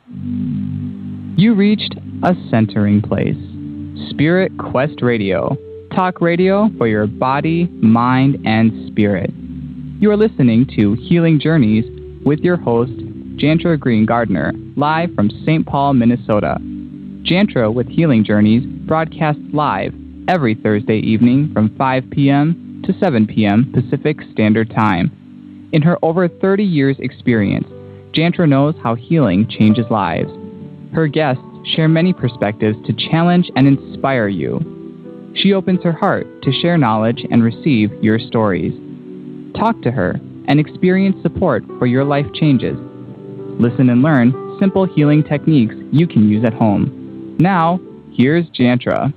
You reached a centering place. Spirit Quest Radio. Talk radio for your body, mind, and spirit. You are listening to Healing Journeys with your host, Jaentra Green Gardner, live from St. Paul, Minnesota. Jaentra with Healing Journeys broadcasts live every Thursday evening from 5 p.m. to 7 p.m. Pacific Standard Time. In her over 30 years experience, Jaentra knows how healing changes lives. Her guests share many perspectives to challenge and inspire you. She opens her heart to share knowledge and receive your stories. Talk to her and experience support for your life changes. Listen and learn simple healing techniques you can use at home. Now, here's Jaentra.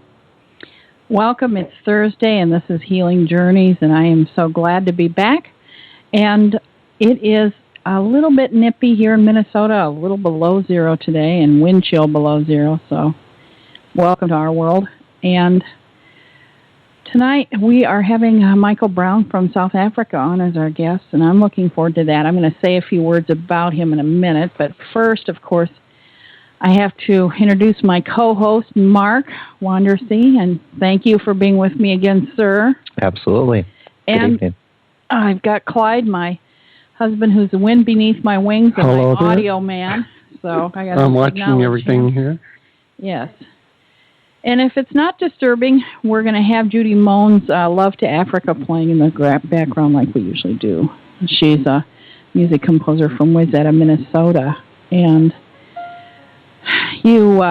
Welcome. It's Thursday, and this is Healing Journeys, and I am so glad to be back. And it is a little bit nippy here in Minnesota, a little below zero today, and wind chill below zero, so welcome to our world. And tonight we are having Michael Brown from South Africa on as our guest, and I'm looking forward to that. I'm going to say a few words about him in a minute, but first, of course, I have to introduce my co-host, Mark Wandersee, and thank you for being with me again, sir. Absolutely. And good evening. I've got Clyde, my husband, who's the wind beneath my wings, and Hello my there. audio man. So I'm watching everything here. Yes. And if it's not disturbing, we're going to have Judy Moan's Love to Africa playing in the background like we usually do. She's a music composer from Wayzata, Minnesota. And you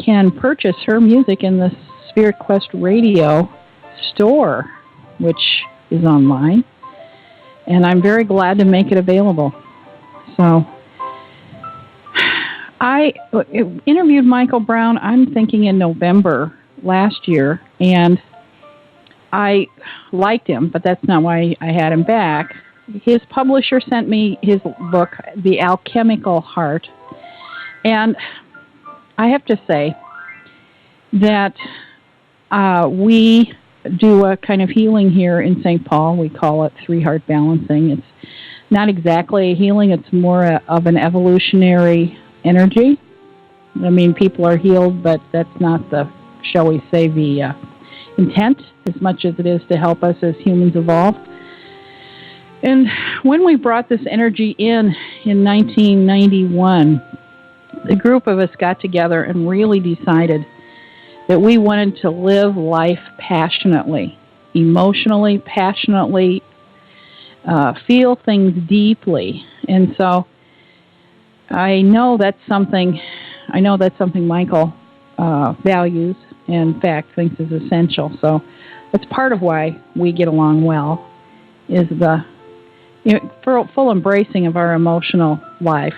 can purchase her music in the Spirit Quest Radio store, which is online. And I'm very glad to make it available. So I interviewed Michael Brown, I'm thinking in November last year, and I liked him, but that's not why I had him back. His publisher sent me his book, The Alchemical Heart, and I have to say that we do a kind of healing here in St. Paul. We call it three-heart balancing. It's not exactly a healing. It's more of an evolutionary energy. I mean, people are healed, but that's not the, shall we say, the intent as much as it is to help us as humans evolve. And when we brought this energy in 1991, the group of us got together and really decided that we wanted to live life passionately, emotionally, passionately, feel things deeply. And so I know that's something Michael values and, in fact, thinks is essential. So that's part of why we get along well, is the full embracing of our emotional life,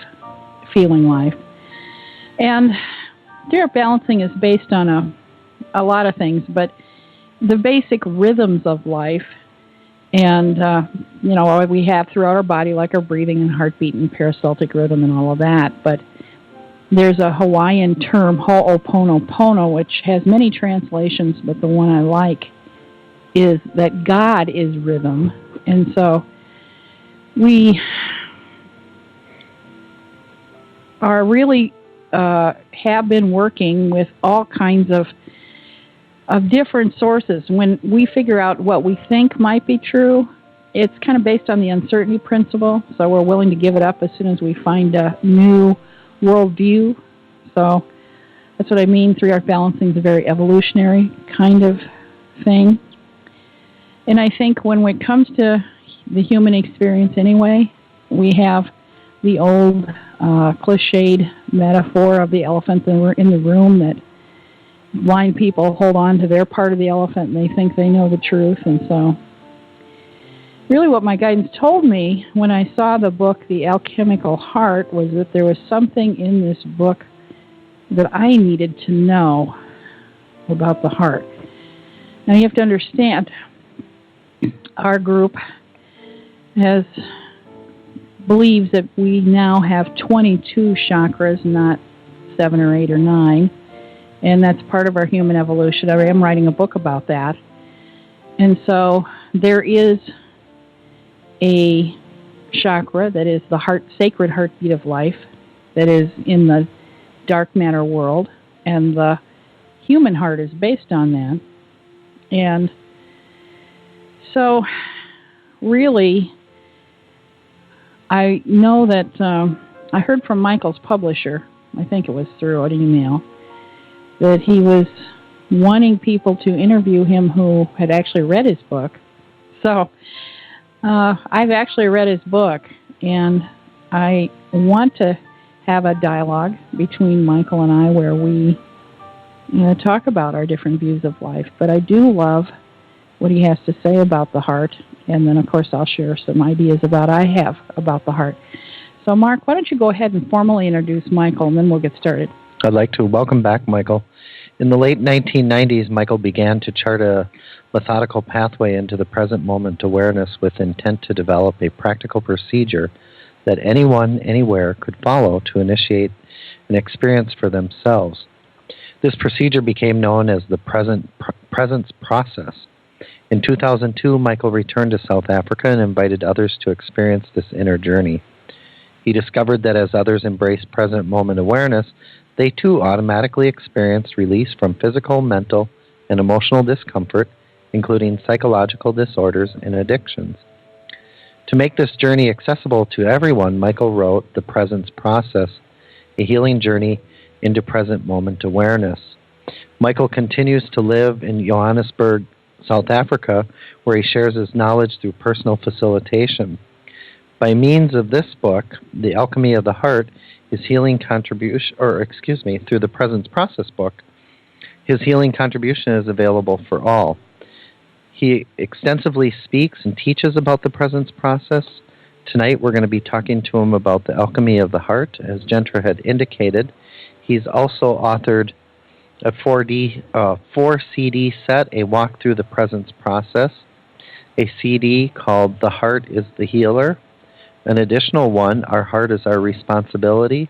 feeling life. And Spirit balancing is based on a lot of things, but the basic rhythms of life and, what we have throughout our body, like our breathing and heartbeat and peristaltic rhythm and all of that. But there's a Hawaiian term, ho'oponopono, which has many translations, but the one I like is that God is rhythm. And so we are really have been working with all kinds of different sources. When we figure out what we think might be true, it's kind of based on the uncertainty principle, so we're willing to give it up as soon as we find a new worldview. So that's what I mean. Three-heart balancing is a very evolutionary kind of thing. And I think when it comes to the human experience anyway, we have the old cliched metaphor of the elephant in the room, that blind people hold on to their part of the elephant and they think they know the truth. And so really what my guidance told me when I saw the book, The Alchemical Heart, was that there was something in this book that I needed to know about the heart. Now you have to understand, our group believes that we now have 22 chakras, not 7 or 8 or 9. And that's part of our human evolution. I am writing a book about that. And so there is a chakra that is the heart, sacred heartbeat of life. that is in the dark matter world, and the human heart is based on that. And so, really, I know that I heard from Michael's publisher, I think it was through an email, that he was wanting people to interview him who had actually read his book. So I've actually read his book, and I want to have a dialogue between Michael and I where we talk about our different views of life. But I do love what he has to say about the heart, and then, of course, I'll share some ideas about the heart. So, Mark, why don't you go ahead and formally introduce Michael, and then we'll get started. I'd like to welcome back Michael. In the late 1990s, Michael began to chart a methodical pathway into the present moment awareness with intent to develop a practical procedure that anyone, anywhere could follow to initiate an experience for themselves. This procedure became known as the presence process. In 2002, Michael returned to South Africa and invited others to experience this inner journey. He discovered that as others embraced present moment awareness, they too automatically experienced release from physical, mental, and emotional discomfort, including psychological disorders and addictions. To make this journey accessible to everyone, Michael wrote The Presence Process, a healing journey into present moment awareness. Michael continues to live in Johannesburg, South Africa, where he shares his knowledge through personal facilitation. By means of this book, The Alchemy of the Heart, his healing contribution, through the Presence Process book, his healing contribution is available for all. He extensively speaks and teaches about the Presence Process. Tonight we're going to be talking to him about The Alchemy of the Heart, as Jaentra had indicated. He's also authored a 4-CD set, A Walk Through the Presence Process, a CD called The Heart is the Healer, an additional one, Our Heart is Our Responsibility,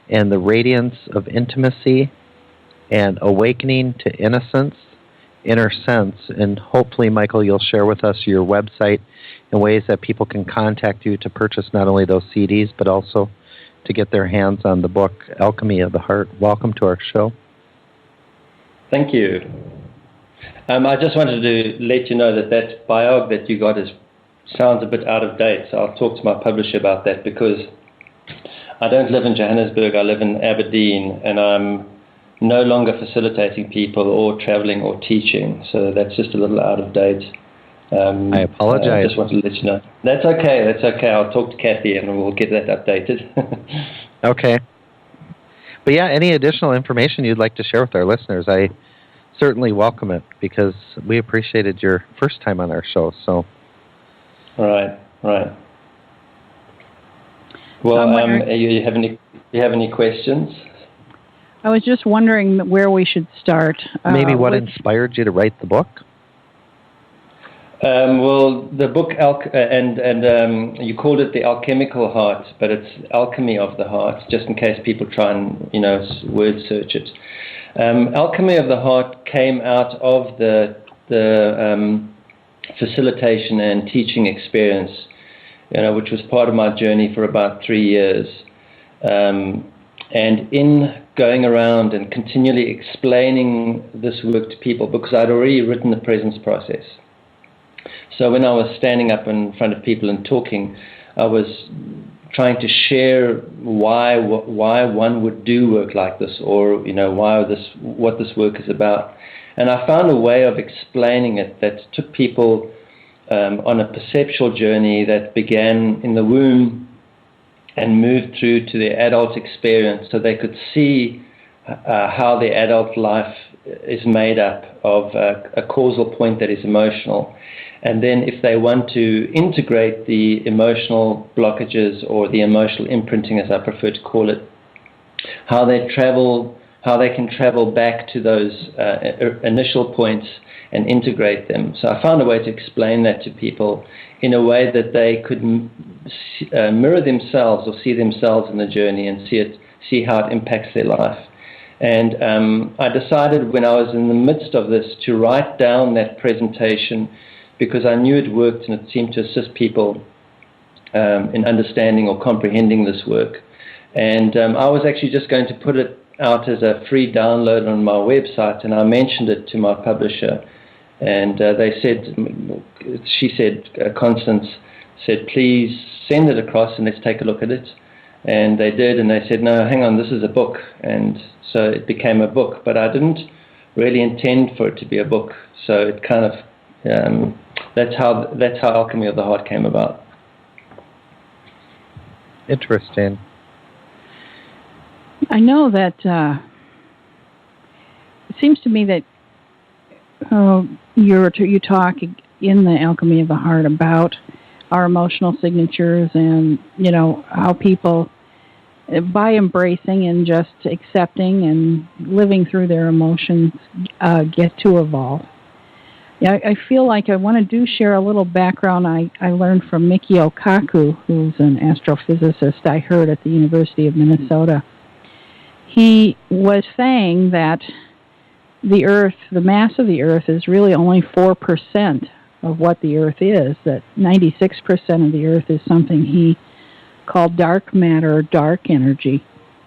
and The Radiance of Intimacy, and Awakening to Innocence, Inner Sense. And hopefully, Michael, you'll share with us your website and ways that people can contact you to purchase not only those CDs, but also to get their hands on the book, Alchemy of the Heart. Welcome to our show. Thank you. I just wanted to let you know that biog that you got sounds a bit out of date, so I'll talk to my publisher about that, because I don't live in Johannesburg, I live in Aberdeen, and I'm no longer facilitating people or traveling or teaching, so that's just a little out of date. I apologize. I just wanted to let you know. That's okay. I'll talk to Kathy and we'll get that updated. Okay. But yeah, any additional information you'd like to share with our listeners, I certainly welcome it, because we appreciated your first time on our show. So. Right. Well, you have any questions? I was just wondering where we should start. Maybe what inspired you to write the book? Well, the book, you called it The Alchemical Heart, but it's Alchemy of the Heart, just in case people try and, word search it. Alchemy of the Heart came out of the facilitation and teaching experience, which was part of my journey for about 3 years. And in going around and continually explaining this work to people, because I'd already written the Presence Process. So when I was standing up in front of people and talking, I was trying to share why one would do work like this, or what this work is about. And I found a way of explaining it that took people on a perceptual journey that began in the womb and moved through to their adult experience, so they could see how their adult life is made up of a causal point that is emotional. And then if they want to integrate the emotional blockages, or the emotional imprinting, as I prefer to call it, how they can travel back to those initial points and integrate them. So I found a way to explain that to people in a way that they could mirror themselves, or see themselves in the journey, and see how it impacts their life. And I decided, when I was in the midst of this, to write down that presentation, because I knew it worked and it seemed to assist people in understanding or comprehending this work. And I was actually just going to put it out as a free download on my website, and I mentioned it to my publisher. And Constance said, please send it across and let's take a look at it. And they did, and they said, no, hang on, this is a book. And so it became a book, but I didn't really intend for it to be a book. So it kind of, that's how Alchemy of the Heart came about. Interesting. I know that it seems to me that you talk in the Alchemy of the Heart about our emotional signatures and, how people, by embracing and just accepting and living through their emotions, get to evolve. Yeah, I feel like I want to share a little background I learned from Mikio Kaku, who's an astrophysicist I heard at the University of Minnesota. He was saying that the Earth, the mass of the Earth, is really only 4% of what the Earth is, that 96% of the Earth is something he called dark matter or dark energy.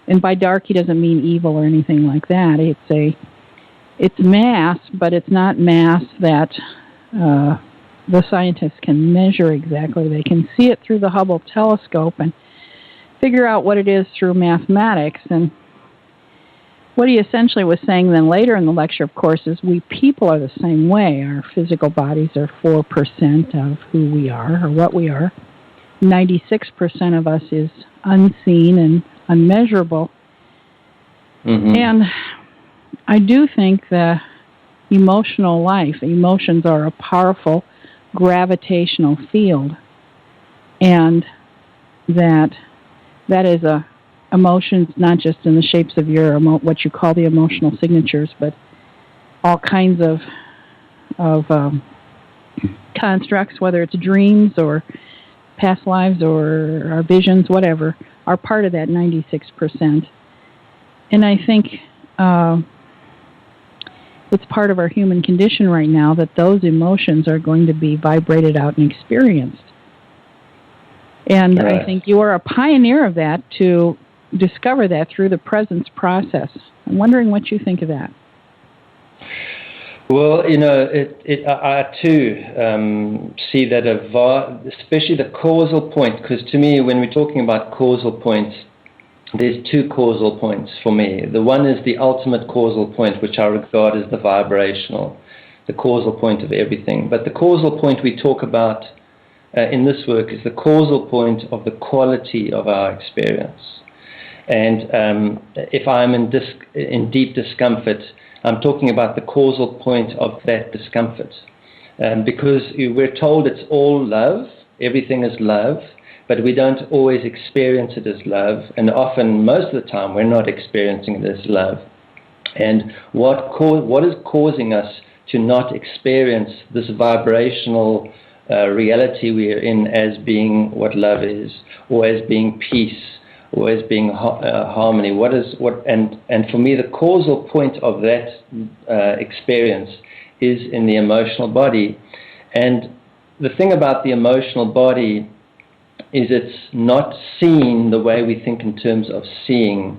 And by dark, he doesn't mean evil or anything like that. It's mass, but it's not mass that the scientists can measure exactly. They can see it through the Hubble telescope and figure out what it is through mathematics. And what he essentially was saying then later in the lecture, of course, is we people are the same way. Our physical bodies are 4% of who we are or what we are. 96% of us is unseen and unmeasurable. Mm-hmm. And I do think the emotional life, emotions are a powerful gravitational field, and that is emotions not just in the shapes of your what you call the emotional signatures, but all kinds of constructs, whether it's dreams or past lives or our visions, whatever, are part of that 96%. And I think it's part of our human condition right now that those emotions are going to be vibrated out and experienced. And right. I think you are a pioneer of that to discover that through the presence process. I'm wondering what you think of that. Well, I too see that especially the causal point, because to me, when we're talking about causal points, there's two causal points for me. The one is the ultimate causal point, which I regard as the vibrational, the causal point of everything. But the causal point we talk about in this work is the causal point of the quality of our experience. And if I'm in deep discomfort, I'm talking about the causal point of that discomfort. Because we're told it's all love, everything is love, but we don't always experience it as love, and often, most of the time, we're not experiencing it as love. And what is causing us to not experience this vibrational reality we are in as being what love is, or as being peace, or as being harmony? And for me, the causal point of that experience is in the emotional body. And the thing about the emotional body is it's not seen the way we think in terms of seeing,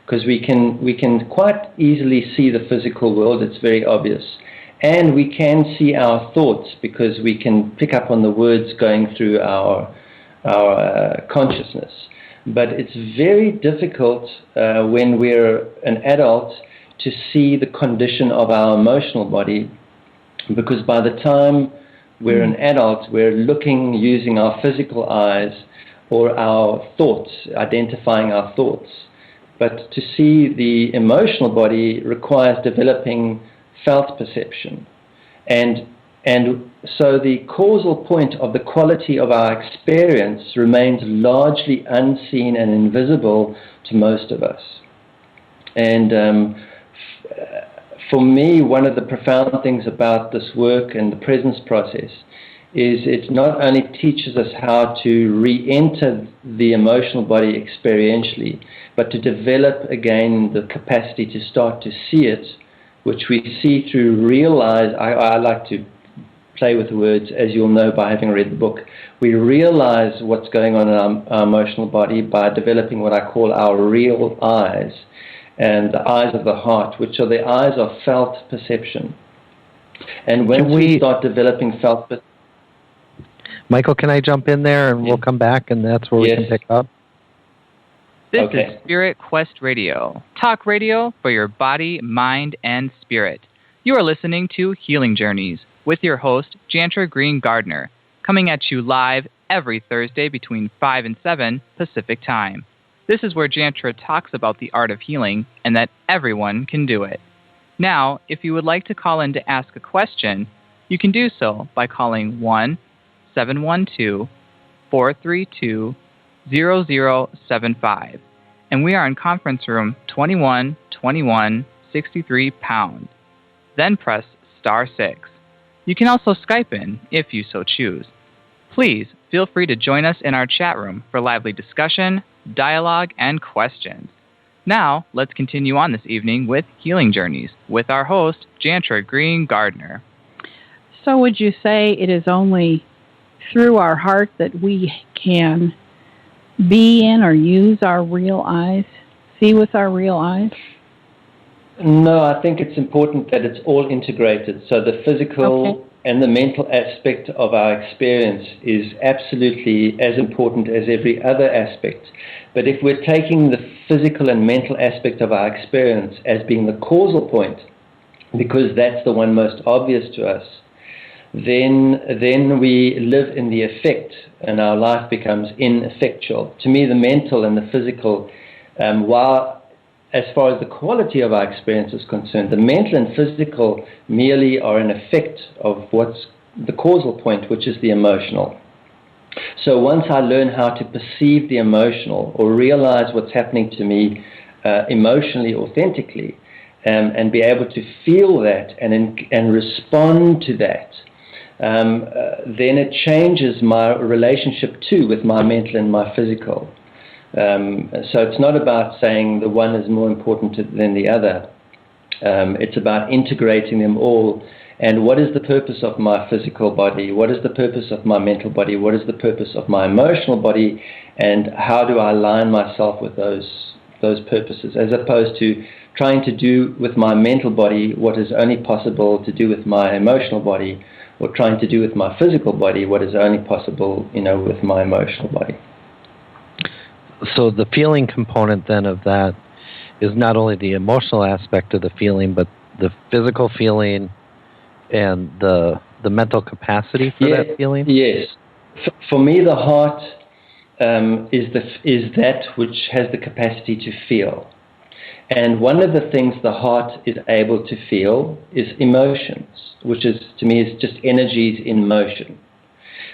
because we can quite easily see the physical world. It's very obvious. And we can see our thoughts because we can pick up on the words going through our consciousness. But it's very difficult when we're an adult to see the condition of our emotional body, because by the time we're an adult, we're looking using our physical eyes or our thoughts, identifying our thoughts. But to see the emotional body requires developing felt perception. And so the causal point of the quality of our experience remains largely unseen and invisible to most of us. And for me, one of the profound things about this work and the presence process is it not only teaches us how to re-enter the emotional body experientially, but to develop again the capacity to start to see it, which we see through real eyes. I like to play with words, as you'll know by having read the book. We realize what's going on in our emotional body by developing what I call our real eyes, and the eyes of the heart, which are the eyes of felt perception. And when we start developing felt perception... Michael, can I jump in there and we'll come back and that's where we can pick up? This is Spirit Quest Radio, talk radio for your body, mind, and spirit. You are listening to Healing Journeys with your host, Jaentra Green Gardner, coming at you live every Thursday between 5 and 7 Pacific Time. This is where Jaentra talks about the art of healing and that everyone can do it. Now, if you would like to call in to ask a question, you can do so by calling 1-712-432-0075. And we are in conference room 212163 pound. Then press *6. You can also Skype in if you so choose. Please feel free to join us in our chat room for lively discussion, dialogue, and questions. Now, let's continue on this evening with Healing Journeys with our host, Jaentra Green Gardner. So would you say it is only through our heart that we can be in or use our real eyes, see with our real eyes? No, I think it's important that it's all integrated. So the physical and the mental aspect of our experience is absolutely as important as every other aspect. But if we're taking the physical and mental aspect of our experience as being the causal point, because that's the one most obvious to us, then we live in the effect and our life becomes ineffectual. To me, the mental and the physical, while as far as the quality of our experience is concerned, the mental and physical merely are an effect of what's the causal point, which is the emotional. So once I learn how to perceive the emotional or realize what's happening to me emotionally, authentically, and be able to feel that and respond to that, then it changes my relationship too with my mental and my physical. So it's not about saying the one is more important than the other. It's about integrating them all. And what is the purpose of my physical body? What is the purpose of my mental body? What is the purpose of my emotional body? And how do I align myself with those purposes, as opposed to trying to do with my mental body what is only possible to do with my emotional body, or trying to do with my physical body what is only possible, with my emotional body. So the feeling component then of that is not only the emotional aspect of the feeling, but the physical feeling and the mental capacity for that feeling? Yes. For me, the heart is that which has the capacity to feel. And one of the things the heart is able to feel is emotions, which is, to me, is just energies in motion.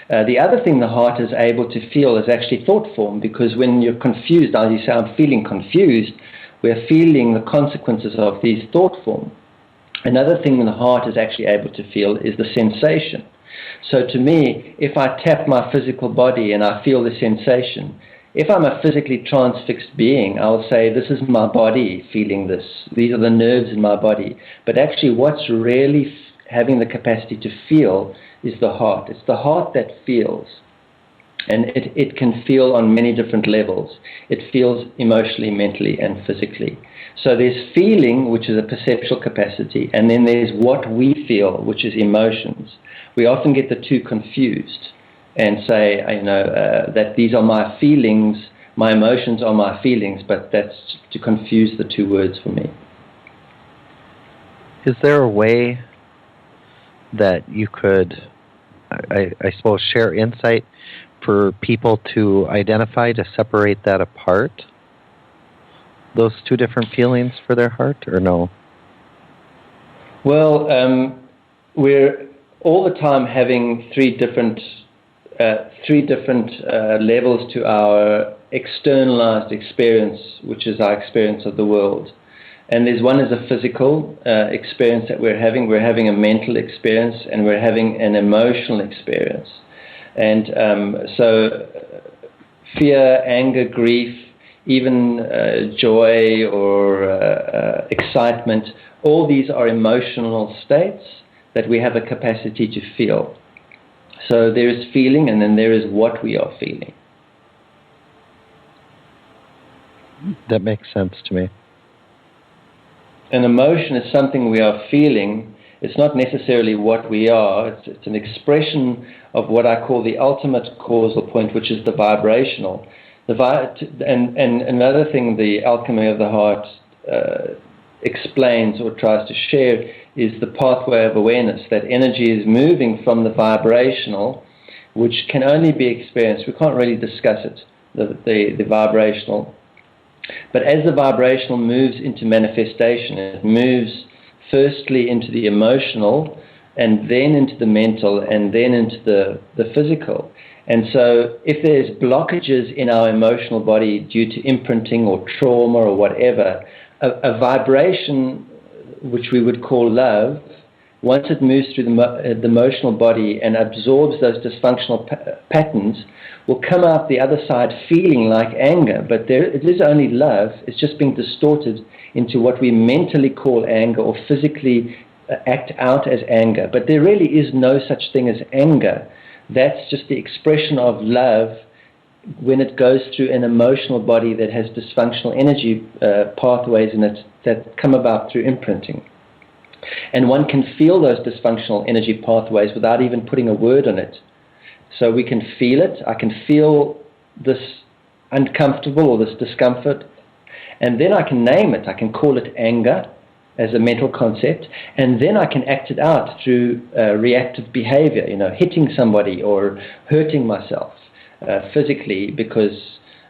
The other thing the heart is able to feel is actually thought form, because when you're confused, as you say, I'm feeling confused, we're feeling the consequences of these thought form. Another thing the heart is actually able to feel is the sensation. So to me, if I tap my physical body and I feel the sensation, if I'm a physically transfixed being, I'll say, this is my body feeling this. These are the nerves in my body. But actually what's really having the capacity to feel is the heart. It's the heart that feels. And it can feel on many different levels. It feels emotionally, mentally, and physically. So there's feeling, which is a perceptual capacity, and then there's what we feel, which is emotions. We often get the two confused and say, that these are my feelings, my emotions are my feelings, but that's to confuse the two words for me. Is there a way that you could, I suppose, share insight for people to identify, to separate that apart, those two different feelings for their heart, or no? Well, we're all the time having three different levels to our externalized experience, which is our experience of the world. And there's one is a physical experience that we're having. We're having a mental experience, and we're having an emotional experience. And so fear, anger, grief, even joy or excitement, all these are emotional states that we have a capacity to feel. So there is feeling, and then there is what we are feeling. That makes sense to me. An emotion is something we are feeling. It's not necessarily what we are. It's an expression of what I call the ultimate causal point, which is the vibrational. And another thing the Alchemy of the Heart explains or tries to share is the pathway of awareness, that energy is moving from the vibrational, which can only be experienced. We can't really discuss it, the vibrational. But as the vibrational moves into manifestation, it moves firstly into the emotional, and then into the mental, and then into the physical. And so if there's blockages in our emotional body due to imprinting or trauma or whatever, a vibration, which we would call love, once it moves through the emotional body and absorbs those dysfunctional patterns, will come out the other side feeling like anger. But it is only love. It's just being distorted into what we mentally call anger or physically act out as anger. But there really is no such thing as anger. That's just the expression of love when it goes through an emotional body that has dysfunctional energy pathways in it that come about through imprinting. And one can feel those dysfunctional energy pathways without even putting a word on it. So we can feel it. I can feel this uncomfortable or this discomfort, and then I can name it. I can call it anger as a mental concept, and then I can act it out through reactive behavior, hitting somebody or hurting myself physically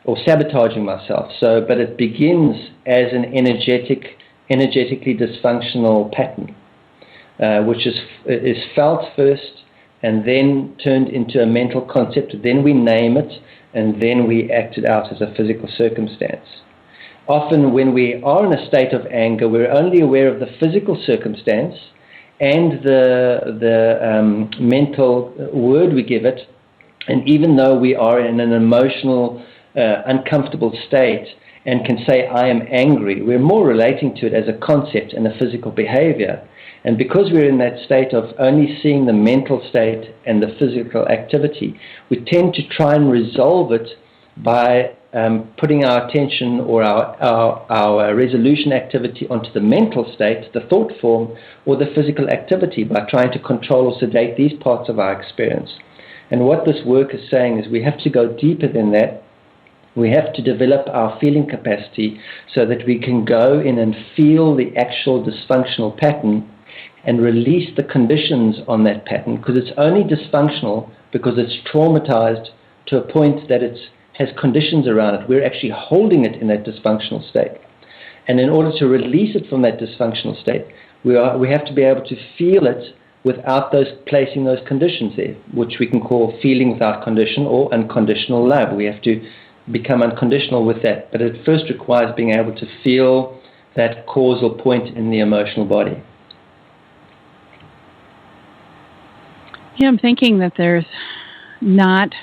or sabotaging myself. But it begins as an energetically dysfunctional pattern, which is felt first and then turned into a mental concept. Then we name it, and then we act it out as a physical circumstance. Often when we are in a state of anger, we're only aware of the physical circumstance and the mental word we give it. And even though we are in an emotional, uncomfortable state and can say, I am angry, we're more relating to it as a concept and a physical behavior. And because we're in that state of only seeing the mental state and the physical activity, we tend to try and resolve it by putting our attention or our resolution activity onto the mental state, the thought form, or the physical activity by trying to control or sedate these parts of our experience. And what this work is saying is we have to go deeper than that. We have to develop our feeling capacity so that we can go in and feel the actual dysfunctional pattern and release the conditions on that pattern, because it's only dysfunctional because it's traumatized to a point that it has conditions around it. We're actually holding it in that dysfunctional state. And in order to release it from that dysfunctional state, we have to be able to feel it without placing those conditions there, which we can call feeling without condition or unconditional love. We have to become unconditional with that. But it first requires being able to feel that causal point in the emotional body. Yeah, I'm thinking that there's not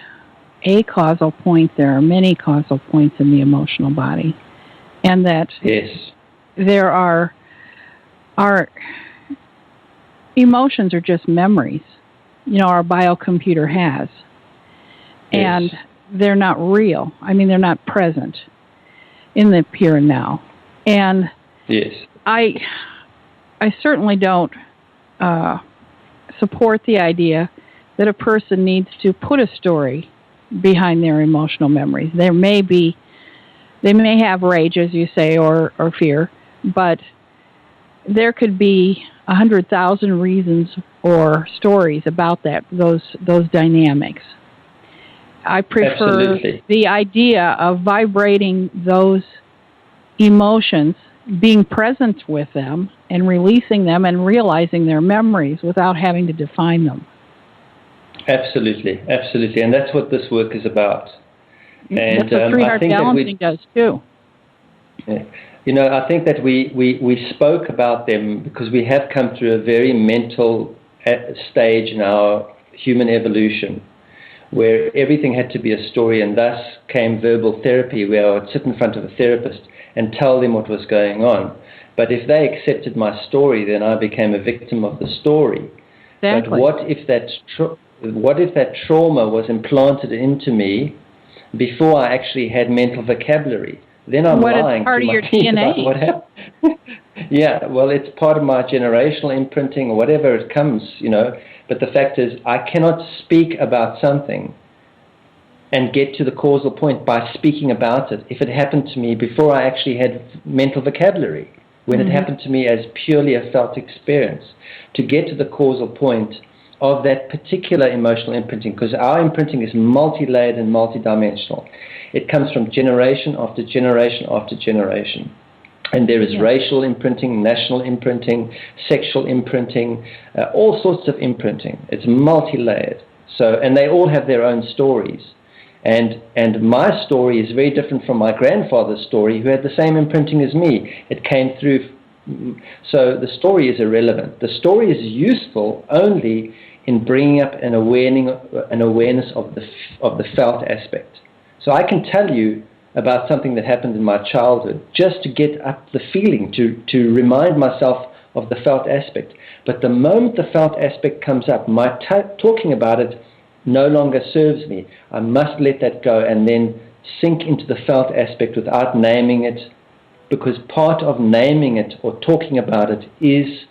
a causal point. There are many causal points in the emotional body. And that there are our emotions are just memories, our biocomputer has. Yes. And they're not real. I mean, they're not present in the here and now. And yes, I certainly don't support the idea that a person needs to put a story behind their emotional memories. They may have rage, as you say, or fear, but there could be 100,000 reasons or stories about those dynamics. I prefer Absolutely. The idea of vibrating those emotions, being present with them, and releasing them and realizing their memories without having to define them. Absolutely, absolutely. And that's what this work is about. And that's what three-heart balancing does too. Yeah. I think that we spoke about them because we have come through a very mental stage in our human evolution where everything had to be a story, and thus came verbal therapy, where I would sit in front of a therapist and tell them what was going on. But if they accepted my story, then I became a victim of the story. Exactly. But what if that trauma was implanted into me before I actually had mental vocabulary? Then I'm lying part to of your my team DNA. about what happened. Yeah, well, it's part of my generational imprinting or whatever it comes, But the fact is, I cannot speak about something and get to the causal point by speaking about it if it happened to me before I actually had mental vocabulary, when it happened to me as purely a felt experience. To get to the causal point of that particular emotional imprinting, because our imprinting is multi-layered and multi-dimensional. It comes from generation after generation after generation. And there is racial imprinting, national imprinting, sexual imprinting, all sorts of imprinting. It's multi-layered. And they all have their own stories. And my story is very different from my grandfather's story, who had the same imprinting as me. It came through. So the story is irrelevant. The story is useful only in bringing up an awareness of the felt aspect. So I can tell you about something that happened in my childhood just to get up the feeling, to remind myself of the felt aspect. But the moment the felt aspect comes up, my talking about it no longer serves me. I must let that go and then sink into the felt aspect without naming it, because part of naming it or talking about it is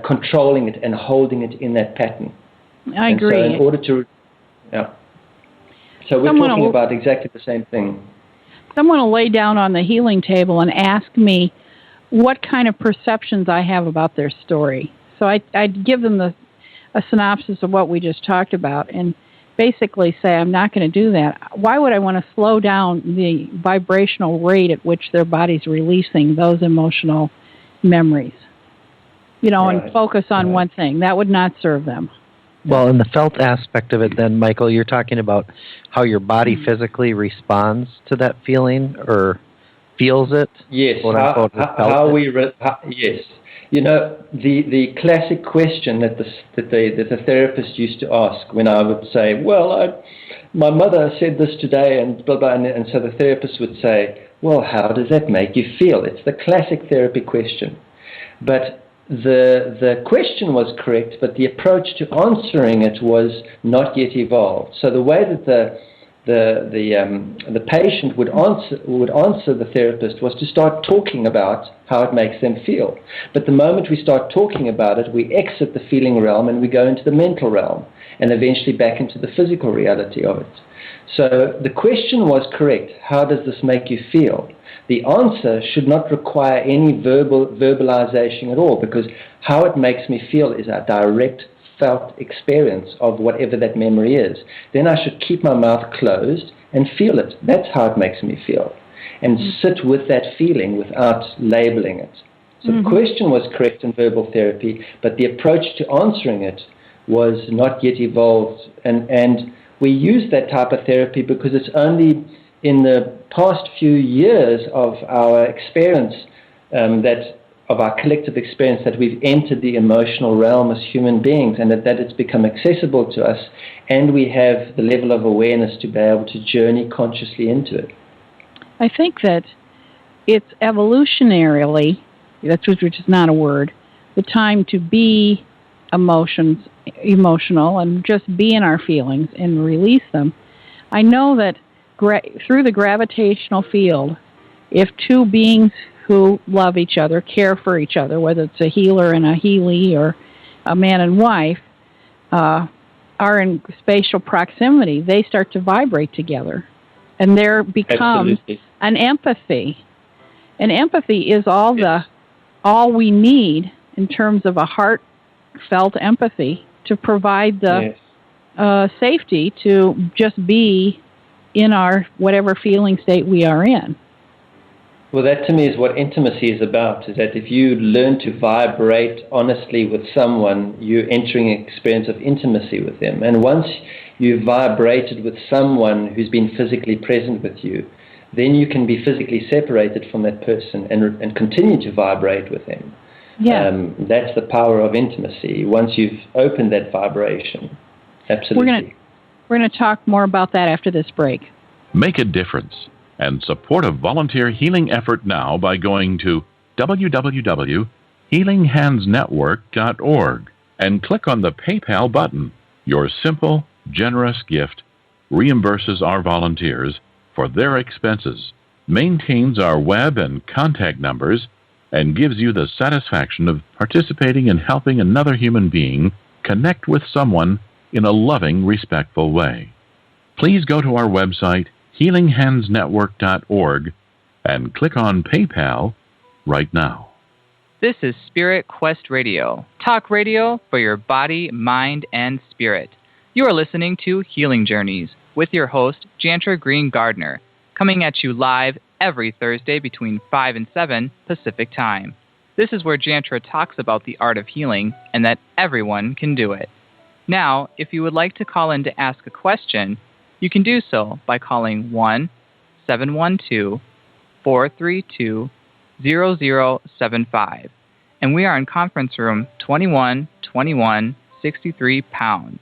controlling it and holding it in that pattern. I agree. So in order to, so we're talking about exactly the same thing. Someone will lay down on the healing table and ask me what kind of perceptions I have about their story. So I'd give them a synopsis of what we just talked about and basically say, I'm not going to do that. Why would I want to slow down the vibrational rate at which their body's releasing those emotional memories? And focus on one thing. That would not serve them. Well, in the felt aspect of it then, Michael, you're talking about how your body physically responds to that feeling or feels it? Yes. Yes. The classic question that the therapist used to ask when I would say, my mother said this today and blah, blah, and so the therapist would say, well, how does that make you feel? It's the classic therapy question. But the question was correct, but the approach to answering it was not yet evolved. So the way that the patient would answer the therapist was to start talking about how it makes them feel. But the moment we start talking about it, we exit the feeling realm and we go into the mental realm and eventually back into the physical reality of it. So the question was correct. How does this make you feel? The answer should not require any verbalization at all, because how it makes me feel is a direct felt experience of whatever that memory is. Then I should keep my mouth closed and feel it. That's how it makes me feel. And sit with that feeling without labeling it. So the question was correct in verbal therapy, but the approach to answering it was not yet evolved. And we use that type of therapy because it's only in the past few years of our experience, of our collective experience, that we've entered the emotional realm as human beings, and that it's become accessible to us, and we have the level of awareness to be able to journey consciously into it. I think that it's evolutionarily, which is not a word, the time to be emotional and just be in our feelings and release them. I know that through the gravitational field, if two beings who love each other, care for each other, whether it's a healer and a healee or a man and wife, are in spatial proximity, they start to vibrate together. And there becomes an empathy. And empathy is all we need in terms of a heartfelt empathy to provide the safety to just be in our whatever feeling state we are in. Well, that to me is what intimacy is about, is that if you learn to vibrate honestly with someone, you're entering an experience of intimacy with them. And once you've vibrated with someone who's been physically present with you, then you can be physically separated from that person and continue to vibrate with them. Yeah. That's the power of intimacy, once you've opened that vibration. Absolutely. We're going to talk more about that after this break. Make a difference and support a volunteer healing effort now by going to www.healinghandsnetwork.org. and click on the PayPal button. Your simple, generous gift reimburses our volunteers for their expenses, maintains our web and contact numbers, and gives you the satisfaction of participating in helping another human being connect with someone in a loving, respectful way. Please go to our website, healinghandsnetwork.org, and click on PayPal right now. This is Spirit Quest Radio, talk radio for your body, mind, and spirit. You are listening to Healing Journeys with your host, Jaentra Green Gardner, coming at you live every Thursday between 5 and 7 Pacific Time. This is where Jaentra talks about the art of healing and that everyone can do it. Now, if you would like to call in to ask a question, you can do so by calling 1-712-432-0075. And we are in conference room 212163 pound.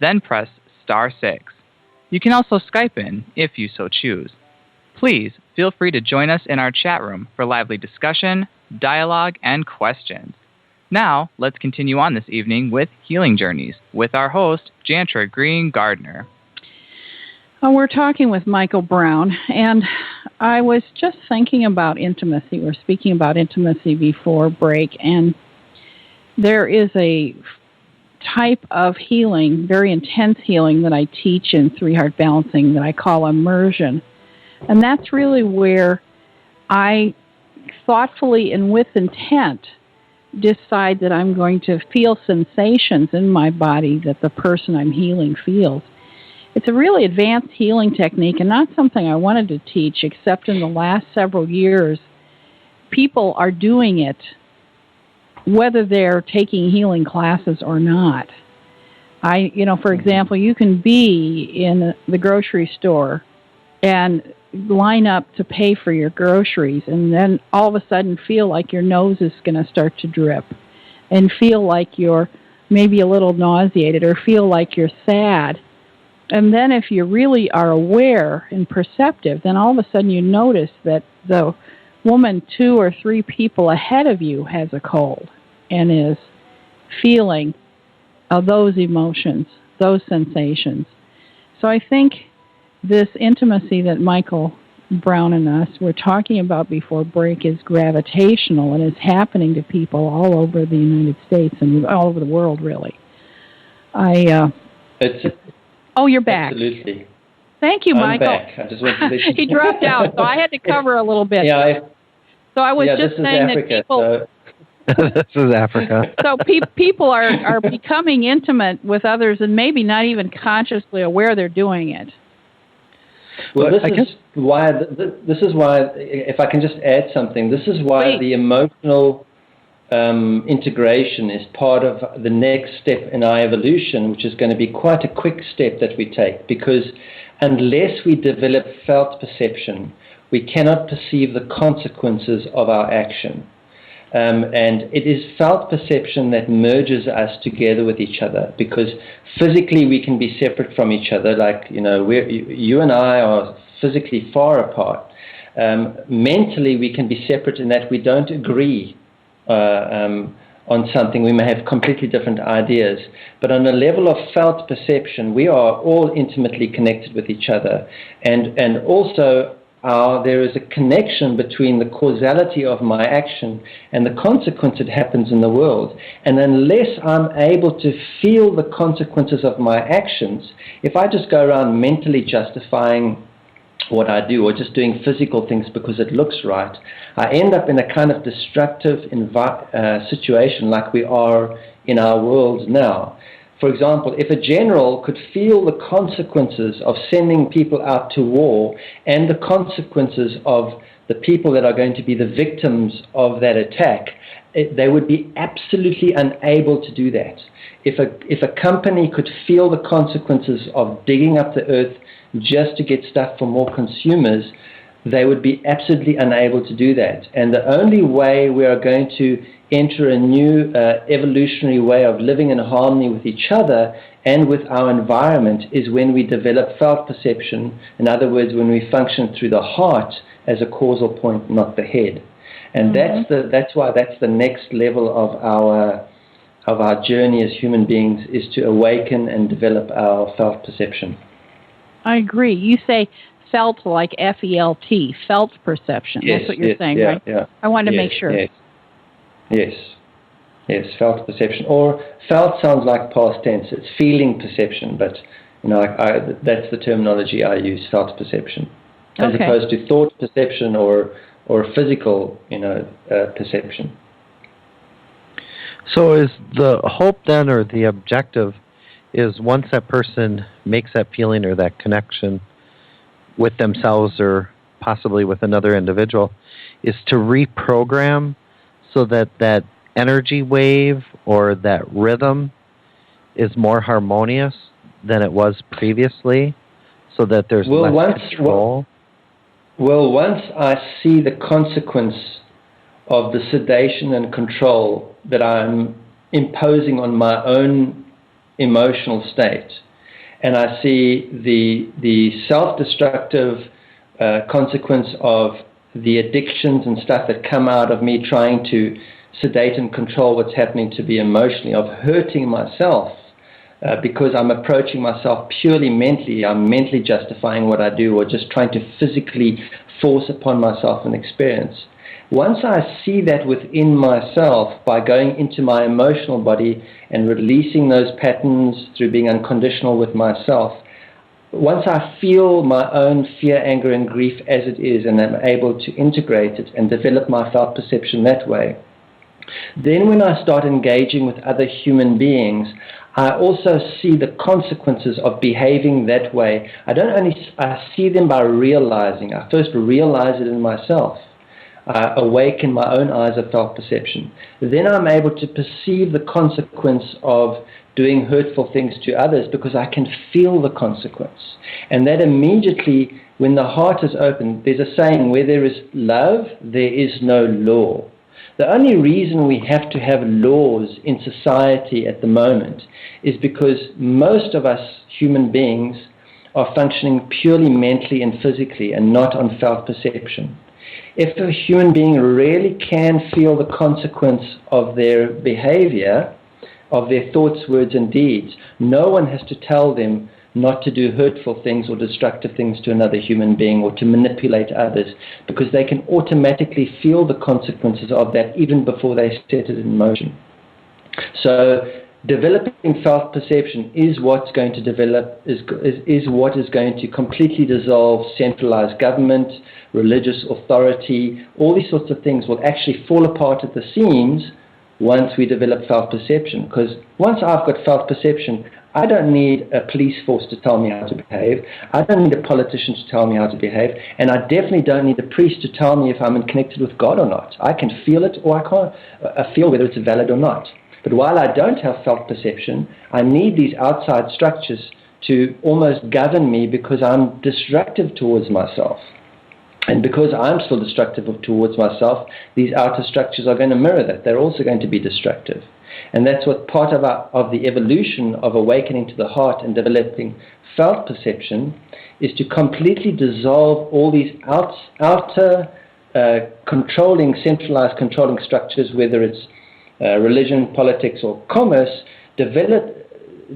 Then press star 6. You can also Skype in if you so choose. Please feel free to join us in our chat room for lively discussion, dialogue, and questions. Now, let's continue on this evening with Healing Journeys with our host, Jaentra Green Gardner. We're talking with Michael Brown, and I was just thinking about intimacy. We're speaking about intimacy before break, and there is a type of healing, very intense healing, that I teach in three-heart balancing that I call immersion. And that's really where I thoughtfully and with intent decide that I'm going to feel sensations in my body that the person I'm healing feels. It's a really advanced healing technique and not something I wanted to teach, except in the last several years, people are doing it whether they're taking healing classes or not. For example, you can be in the grocery store and line up to pay for your groceries and then all of a sudden feel like your nose is going to start to drip and feel like you're maybe a little nauseated or feel like you're sad. And then if you really are aware and perceptive, then all of a sudden you notice that the woman 2 or 3 people ahead of you has a cold and is feeling those emotions, those sensations. So I think this intimacy that Michael Brown and us were talking about before break is gravitational and is happening to people all over the United States and all over the world, really. Oh, you're back. Absolutely. Thank you, Michael. I'm back. I just wanted to He dropped out, so I had to cover a little bit. So I was just saying Africa, that people... This is Africa. So people are becoming intimate with others and maybe not even consciously aware they're doing it. Well, this is why, if I can just add something, this is why the emotional integration is part of the next step in our evolution, which is going to be quite a quick step that we take, because unless we develop felt perception, we cannot perceive the consequences of our action. And it is felt perception that merges us together with each other, because physically we can be separate from each other, like, you and I are physically far apart. Mentally we can be separate in that we don't agree on something. We may have completely different ideas, but on a level of felt perception, we are all intimately connected with each other, and also there is a connection between the causality of my action and the consequence that happens in the world. And unless I'm able to feel the consequences of my actions, if I just go around mentally justifying what I do or just doing physical things because it looks right, I end up in a kind of destructive situation like we are in our world now. For example, if a general could feel the consequences of sending people out to war and the consequences of the people that are going to be the victims of that attack, they would be absolutely unable to do that. If a company could feel the consequences of digging up the earth just to get stuff for more consumers, they would be absolutely unable to do that. And the only way we are going to enter a new evolutionary way of living in harmony with each other and with our environment is when we develop felt perception. In other words, when we function through the heart as a causal point, not the head. And that's why that's the next level of of our journey as human beings is to awaken and develop our felt perception. I agree. You say felt like F-E-L-T, felt perception. Yes, that's what you're saying, yeah, right? Yeah. I wanted to make sure. Yes, felt perception. Or felt sounds like past tense. It's feeling perception, but that's the terminology I use, felt perception, as opposed to thought perception or physical, perception. So is the hope then, or the objective, is once that person makes that feeling or that connection with themselves or possibly with another individual, is to reprogram so that that energy wave or that rhythm is more harmonious than it was previously, so that there's less control? Well, once I see the consequence of the sedation and control that I'm imposing on my own emotional state, and I see the self-destructive consequence of the addictions and stuff that come out of me trying to sedate and control what's happening to me emotionally, of hurting myself because I'm approaching myself purely mentally. I'm mentally justifying what I do, or just trying to physically force upon myself an experience. Once I see that within myself by going into my emotional body and releasing those patterns through being unconditional with myself, once I feel my own fear, anger, and grief as it is, and I'm able to integrate it and develop my felt perception that way, then when I start engaging with other human beings, I also see the consequences of behaving that way. I see them by realizing. I first realize it in myself. I awaken my own eyes of felt perception. Then I'm able to perceive the consequence of doing hurtful things to others, because I can feel the consequence. And that immediately, when the heart is open, there's a saying, where there is love, there is no law. The only reason we have to have laws in society at the moment is because most of us human beings are functioning purely mentally and physically and not on felt perception. If a human being really can feel the consequence of their behavior, of their thoughts, words, and deeds, no one has to tell them not to do hurtful things or destructive things to another human being or to manipulate others, because they can automatically feel the consequences of that even before they set it in motion. So developing felt perception is what's going to develop, is what is going to completely dissolve centralized government, religious authority. All these sorts of things will actually fall apart at the seams once we develop felt perception. Because once I've got felt perception, I don't need a police force to tell me how to behave. I don't need a politician to tell me how to behave. And I definitely don't need a priest to tell me if I'm connected with God or not. I can feel it, or I can't. I feel whether it's valid or not. But while I don't have felt perception, I need these outside structures to almost govern me, because I'm destructive towards myself. And because I'm still destructive towards myself, these outer structures are going to mirror that. They're also going to be destructive. And that's what part of the evolution of awakening to the heart and developing felt perception is, to completely dissolve all these outer centralized controlling structures, whether it's religion, politics, or commerce.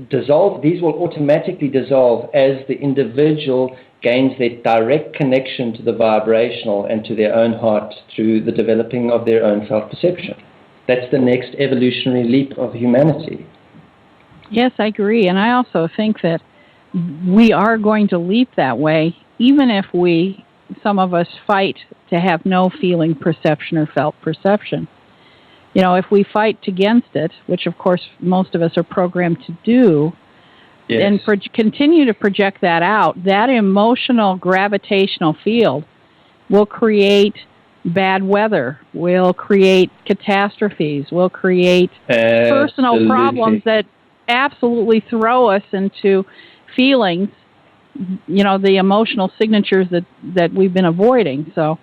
Dissolve. These will automatically dissolve as the individual gains their direct connection to the vibrational and to their own heart through the developing of their own felt perception. That's the next evolutionary leap of humanity. Yes, I agree. And I also think that we are going to leap that way, even if some of us fight to have no feeling perception or felt perception. You know, if we fight against it, which of course most of us are programmed to do, yes, and continue to project that out, that emotional gravitational field will create bad weather, will create catastrophes, will create personal problems that absolutely throw us into feelings, the emotional signatures that we've been avoiding. So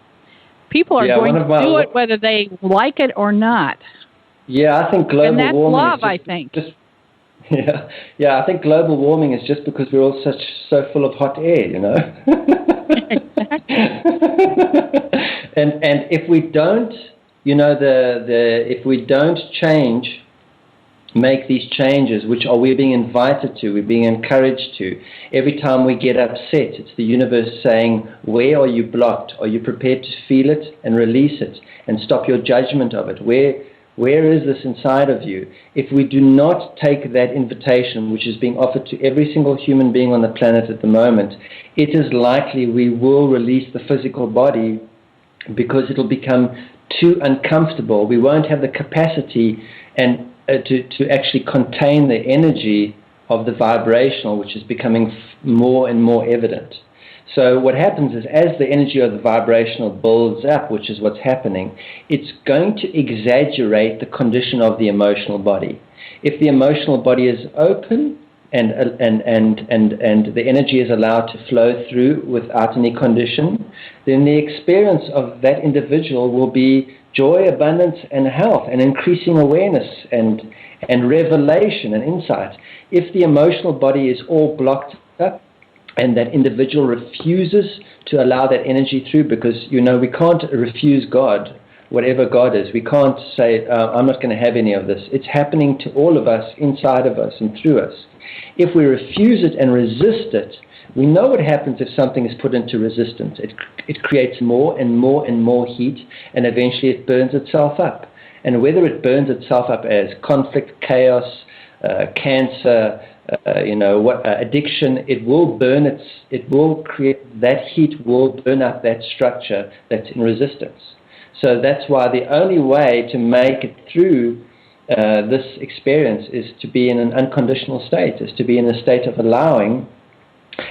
people are going to do it whether they like it or not. Yeah, I think global warming... And that's love, I think. Yeah, I think global warming is just because we're all so full of hot air, Exactly. and if we don't, if we don't change make these changes, which are we're being invited to, we're being encouraged to. Every time we get upset, it's the universe saying, where are you blocked? Are you prepared to feel it and release it and stop your judgment of it? Where is this inside of you? If we do not take that invitation, which is being offered to every single human being on the planet at the moment, it is likely we will release the physical body because it'll become too uncomfortable. We won't have the capacity and to actually contain the energy of the vibrational, which is becoming more and more evident. So what happens is, as the energy of the vibrational builds up, which is what's happening, it's going to exaggerate the condition of the emotional body. If the emotional body is open and the energy is allowed to flow through without any condition, then the experience of that individual will be joy, abundance, and health, and increasing awareness and revelation and insight. If the emotional body is all blocked up and that individual refuses to allow that energy through, because, we can't refuse God, whatever God is. We can't say, I'm not going to have any of this. It's happening to all of us, inside of us and through us. If we refuse it and resist it, we know what happens if something is put into resistance. It creates more and more and more heat, and eventually it burns itself up. And whether it burns itself up as conflict, chaos, cancer, addiction, it will create that heat, will burn up that structure that's in resistance. So that's why the only way to make it through this experience is to be in an unconditional state, is to be in a state of allowing.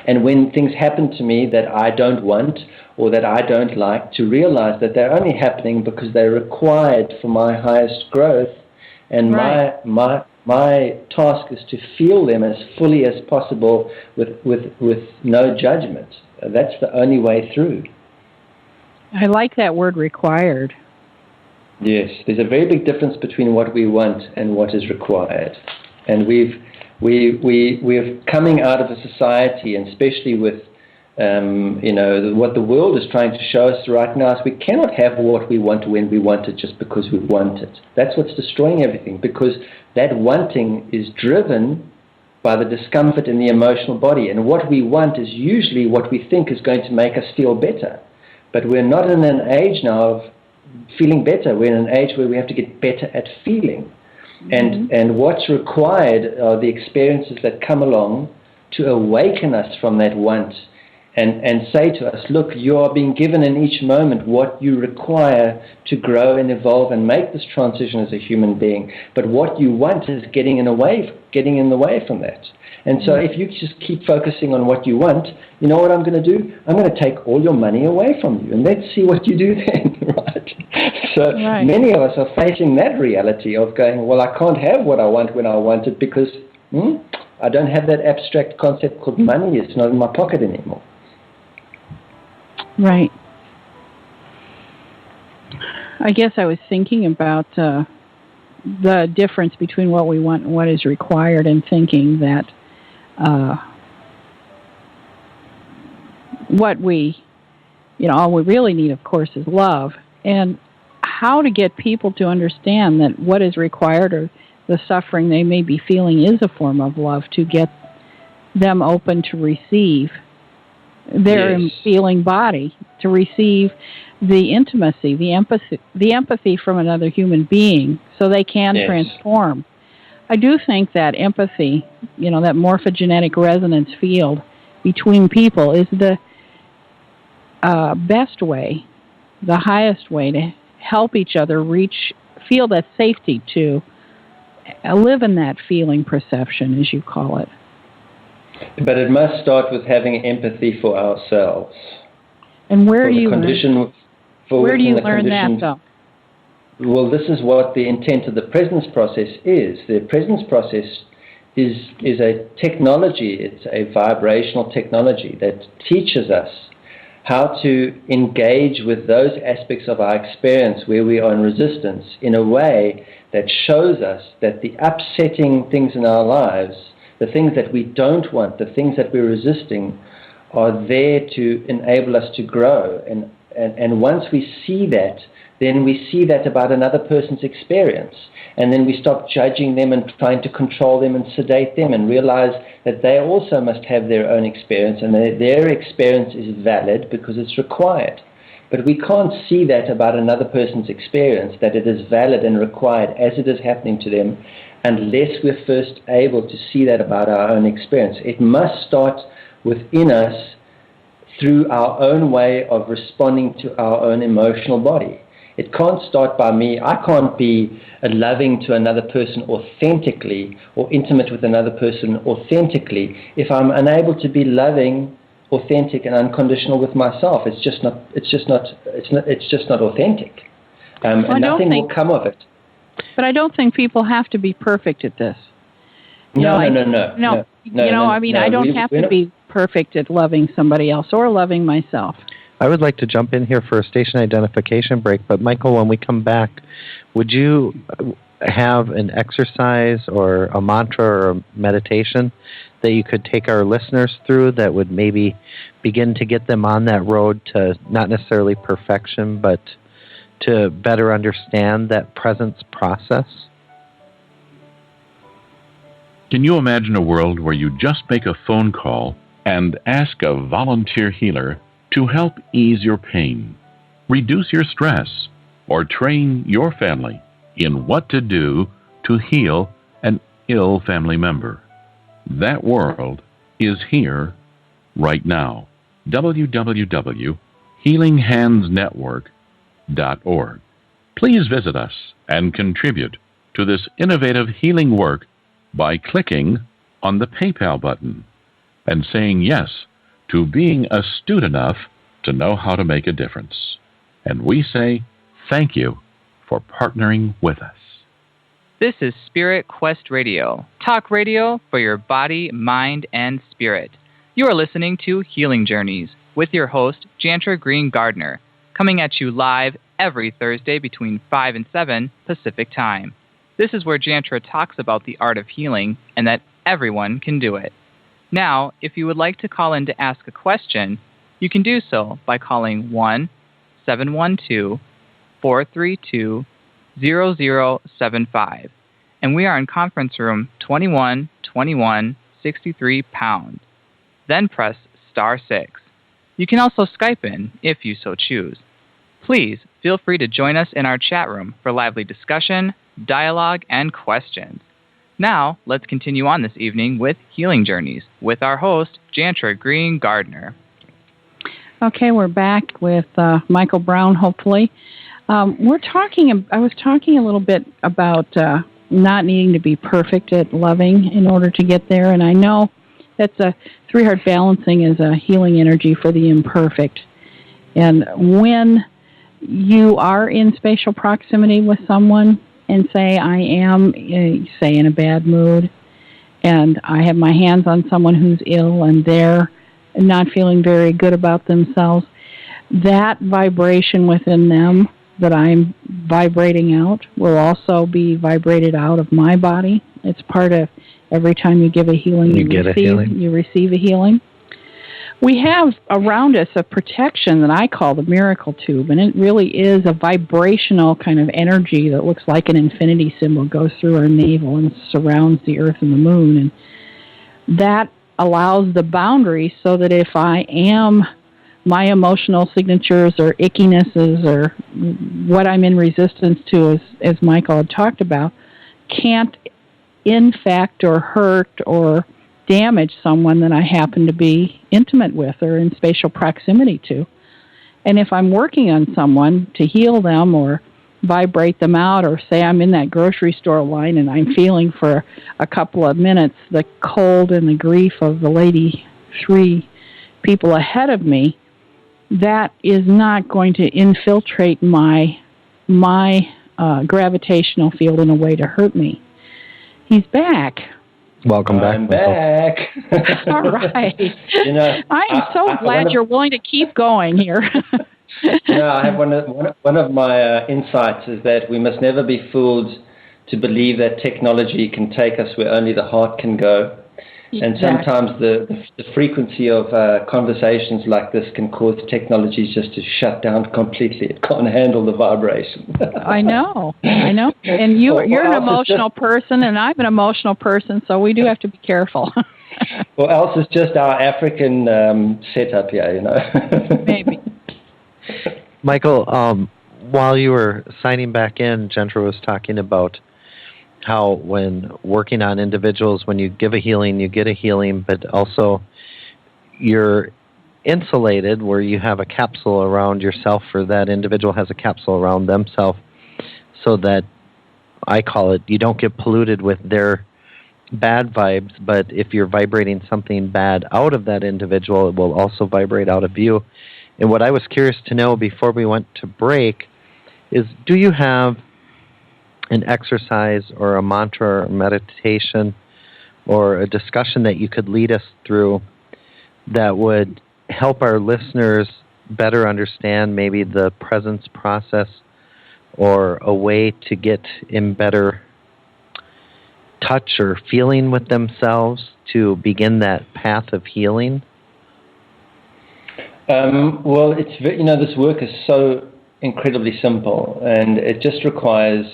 And when things happen to me that I don't want or that I don't like, to realize that they're only happening because they're required for my highest growth. And right. my task is to feel them as fully as possible with no judgment. That's the only way through. I like that word, required. Yes, there's a very big difference between what we want and what is required. And we're coming out of a society, and especially with what the world is trying to show us right now, is we cannot have what we want when we want it just because we want it. That's what's destroying everything, because that wanting is driven by the discomfort in the emotional body. And what we want is usually what we think is going to make us feel better. But we're not in an age now of feeling better. We're in an age where we have to get better at feeling. And what's required are the experiences that come along to awaken us from that want and say to us, look, you are being given in each moment what you require to grow and evolve and make this transition as a human being. But what you want is getting in the way from that. And so if you just keep focusing on what you want, you know what I'm going to do? I'm going to take all your money away from you, and let's see what you do then, right? So many of us are facing that reality of going, well, I can't have what I want when I want it because I don't have that abstract concept called money. It's not in my pocket anymore. Right. I guess I was thinking about the difference between what we want and what is required, and thinking that what we, all we really need, of course, is love. And how to get people to understand that what is required, or the suffering they may be feeling, is a form of love, to get them open to receive their feeling body, to receive the intimacy, the empathy from another human being, so they can transform. I do think that empathy, that morphogenetic resonance field between people, is the best way, the highest way to help each other feel that safety, to live in that feeling perception, as you call it. But it must start with having empathy for ourselves. And where do you learn that, though? Well, this is what the intent of the presence process is. The presence process is a technology. It's a vibrational technology that teaches us how to engage with those aspects of our experience where we are in resistance in a way that shows us that the upsetting things in our lives, the things that we don't want, the things that we're resisting, are there to enable us to grow And once we see that, then we see that about another person's experience. And then we stop judging them and trying to control them and sedate them, and realize that they also must have their own experience, and their experience is valid because it's required. But we can't see that about another person's experience, that it is valid and required as it is happening to them, unless we're first able to see that about our own experience. It must start within us through our own way of responding to our own emotional body. It can't start by me. I can't be loving to another person authentically or intimate with another person authentically if I'm unable to be loving, authentic, and unconditional with myself. It's just not authentic. And nothing will come of it. But I don't think people have to be perfect at this. No. I don't have to be perfect at loving somebody else or loving myself. I would like to jump in here for a station identification break, but Michael, when we come back, would you have an exercise or a mantra or a meditation that you could take our listeners through that would maybe begin to get them on that road to not necessarily perfection, but to better understand that presence process? Can you imagine a world where you just make a phone call and ask a volunteer healer to help ease your pain, reduce your stress, or train your family in what to do to heal an ill family member? That world is here right now. www.healinghandsnetwork.org. Please visit us and contribute to this innovative healing work by clicking on the PayPal button and saying yes to being astute enough to know how to make a difference. And we say thank you for partnering with us. This is Spirit Quest Radio, talk radio for your body, mind, and spirit. You are listening to Healing Journeys with your host, Jaentra Green Gardner, coming at you live every Thursday between 5 and 7 Pacific Time. This is where Jaentra talks about the art of healing and that everyone can do it. Now, if you would like to call in to ask a question, you can do so by calling 1-712-432-0075. And we are in conference room 2121-63#. Then press *6. You can also Skype in if you so choose. Please feel free to join us in our chat room for lively discussion, dialogue, and questions. Now, let's continue on this evening with Healing Journeys with our host, Jaentra Green Gardner. Okay, we're back with Michael Brown, hopefully. I was talking a little bit about not needing to be perfect at loving in order to get there, and I know that's a three-heart balancing is a healing energy for the imperfect. And when you are in spatial proximity with someone, and say I am, say, in a bad mood, and I have my hands on someone who's ill and they're not feeling very good about themselves, that vibration within them that I'm vibrating out will also be vibrated out of my body. It's part of every time you give a healing, you receive a healing. We have around us a protection that I call the miracle tube, and it really is a vibrational kind of energy that looks like an infinity symbol, goes through our navel and surrounds the earth and the moon, and that allows the boundary so that if I am my emotional signatures or ickinesses or what I'm in resistance to, as Michael had talked about, can't infect or hurt or damage someone that I happen to be intimate with or in spatial proximity to. And if I'm working on someone to heal them or vibrate them out, or say I'm in that grocery store line and I'm feeling for a couple of minutes the cold and the grief of the lady 3 people ahead of me, that is not going to infiltrate my gravitational field in a way to hurt me. He's back. Welcome back. I'm back. All right. I am so glad you're willing to keep going here. I have one of my insights is that we must never be fooled to believe that technology can take us where only the heart can go. And sometimes the frequency of conversations like this can cause technologies just to shut down completely. It can't handle the vibration. I know. And you're an emotional person, and I'm an emotional person, so we do have to be careful. Or else it's just our African setup here, you know. Maybe. Michael, while you were signing back in, Jaentra was talking about how when working on individuals, when you give a healing, you get a healing, but also you're insulated where you have a capsule around yourself, or that individual has a capsule around themselves, so that, I call it, you don't get polluted with their bad vibes, but if you're vibrating something bad out of that individual, it will also vibrate out of you. And what I was curious to know before we went to break is, do you have an exercise or a mantra or meditation or a discussion that you could lead us through that would help our listeners better understand maybe the presence process, or a way to get in better touch or feeling with themselves to begin that path of healing? Well, this work is so incredibly simple, and it just requires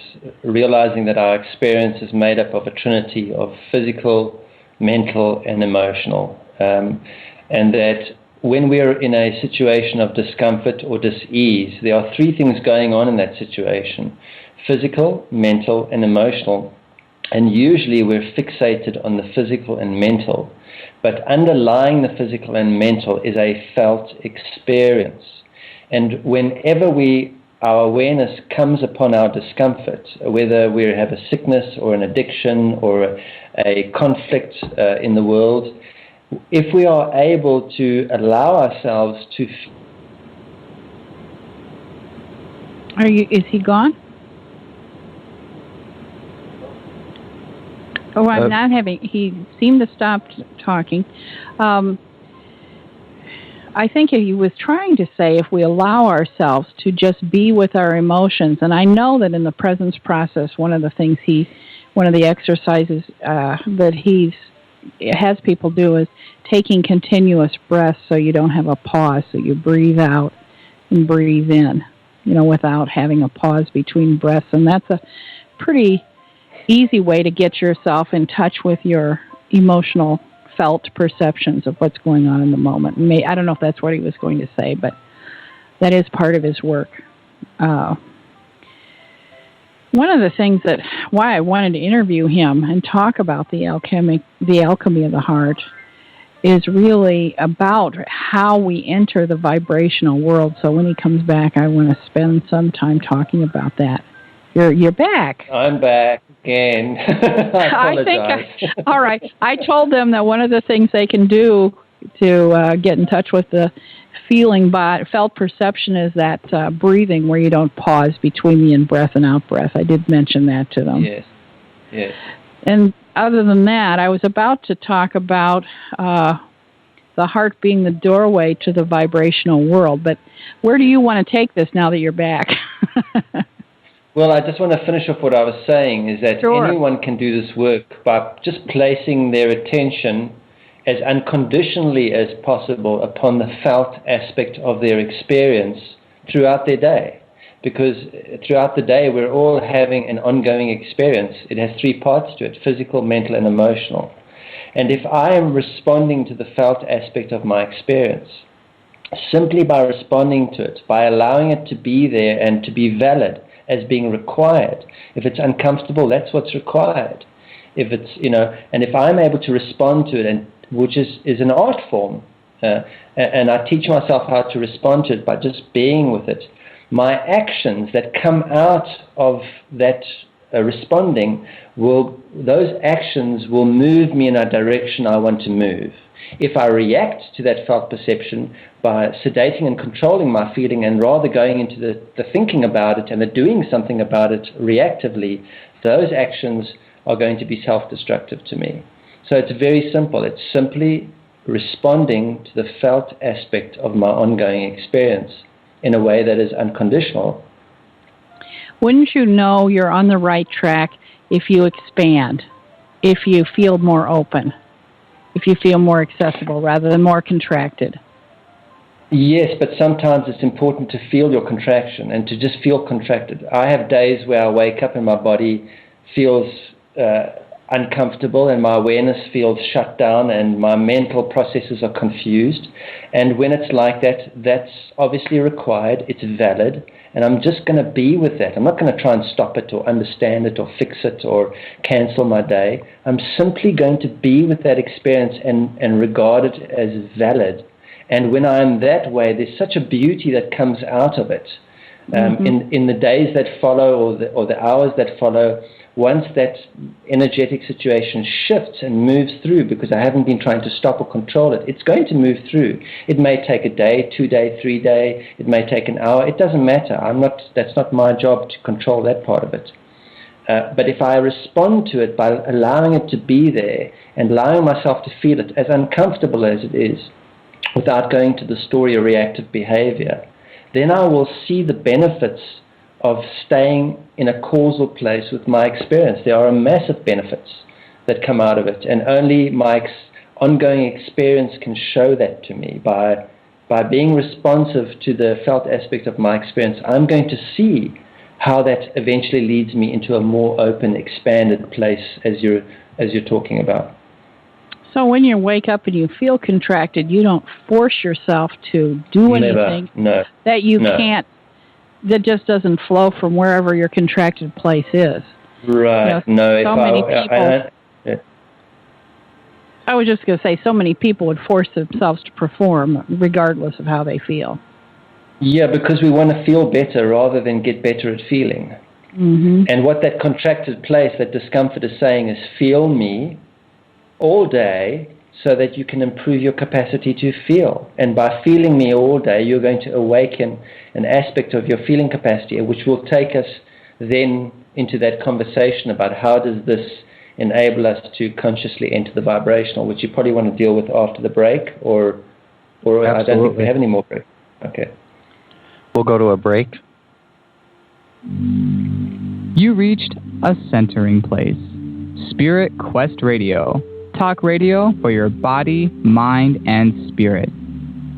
realizing that our experience is made up of a trinity of physical, mental, and emotional, and that when we're in a situation of discomfort or dis-ease, there are three things going on in that situation: physical, mental, and emotional. And usually we're fixated on the physical and mental, but underlying the physical and mental is a felt experience. And whenever our awareness comes upon our discomfort, whether we have a sickness or an addiction or a conflict in the world, if we are able to allow ourselves to... Is he gone? Oh, I'm not having... He seemed to stop talking. I think he was trying to say if we allow ourselves to just be with our emotions, and I know that in the presence process, one of the exercises that he has people do is taking continuous breaths, so you don't have a pause, so you breathe out and breathe in, without having a pause between breaths. And that's a pretty easy way to get yourself in touch with your emotional felt perceptions of what's going on in the moment. I don't know if that's what he was going to say, but that is part of his work. One of the things why I wanted to interview him and talk about the alchemy of the heart is really about how we enter the vibrational world. So when he comes back, I want to spend some time talking about that. You're back. I'm back again. I apologize. All right. I told them that one of the things they can do to get in touch with the felt perception is that breathing, where you don't pause between the in-breath and out-breath. I did mention that to them. Yes. And other than that, I was about to talk about the heart being the doorway to the vibrational world. But where do you want to take this now that you're back? Well, I just want to finish off what I was saying, is that anyone can do this work by just placing their attention as unconditionally as possible upon the felt aspect of their experience throughout their day. Because throughout the day, we're all having an ongoing experience. It has three parts to it: physical, mental, and emotional. And if I am responding to the felt aspect of my experience, simply by responding to it, by allowing it to be there and to be valid as being required. If it's uncomfortable, that's what's required. If it's, and if I'm able to respond to it, and which is an art form, and I teach myself how to respond to it by just being with it, my actions that come out of that responding those actions will move me in a direction I want to move. If I react to that felt perception by sedating and controlling my feeling and rather going into the thinking about it and the doing something about it reactively, those actions are going to be self-destructive to me. So it's very simple. It's simply responding to the felt aspect of my ongoing experience in a way that is unconditional. Wouldn't you know you're on the right track if you expand, if you feel more open? if you feel more accessible rather than more contracted. Yes, but sometimes it's important to feel your contraction and to just feel contracted. I have days where I wake up and my body feels uncomfortable and my awareness feels shut down and my mental processes are confused. And when it's like that, that's obviously required, it's valid, and I'm just going to be with that. I'm not going to try and stop it or understand it or fix it or cancel my day. I'm simply going to be with that experience and regard it as valid. And when I'm that way, there's such a beauty that comes out of it. In the days that follow or the hours that follow, once that energetic situation shifts and moves through, because I haven't been trying to stop or control it, it's going to move through. It may take a day, 2 day, 3 day, it may take an hour. It doesn't matter. That's not my job to control that part of it. But if I respond to it by allowing it to be there and allowing myself to feel it, as uncomfortable as it is, without going to the story or reactive behavior, then I will see the benefits of staying in a causal place with my experience. There are massive benefits that come out of it, and only my ongoing experience can show that to me. By being responsive to the felt aspect of my experience, I'm going to see how that eventually leads me into a more open, expanded place as you're talking about. So when you wake up and you feel contracted, you don't force yourself to do anything that you can't, that just doesn't flow from wherever your contracted place is. Right. I was just going to say, so many people would force themselves to perform regardless of how they feel. Yeah, because we want to feel better rather than get better at feeling. Mm-hmm. And what that contracted place, that discomfort is saying is, feel me all day so that you can improve your capacity to feel. And by feeling me all day, you're going to awaken an aspect of your feeling capacity, which will take us then into that conversation about how does this enable us to consciously enter the vibrational, which you probably want to deal with after the break, or I don't think we have any more break. Okay. We'll go to a break. You reached a centering place. Spirit Quest Radio. Talk radio for your body, mind, and spirit.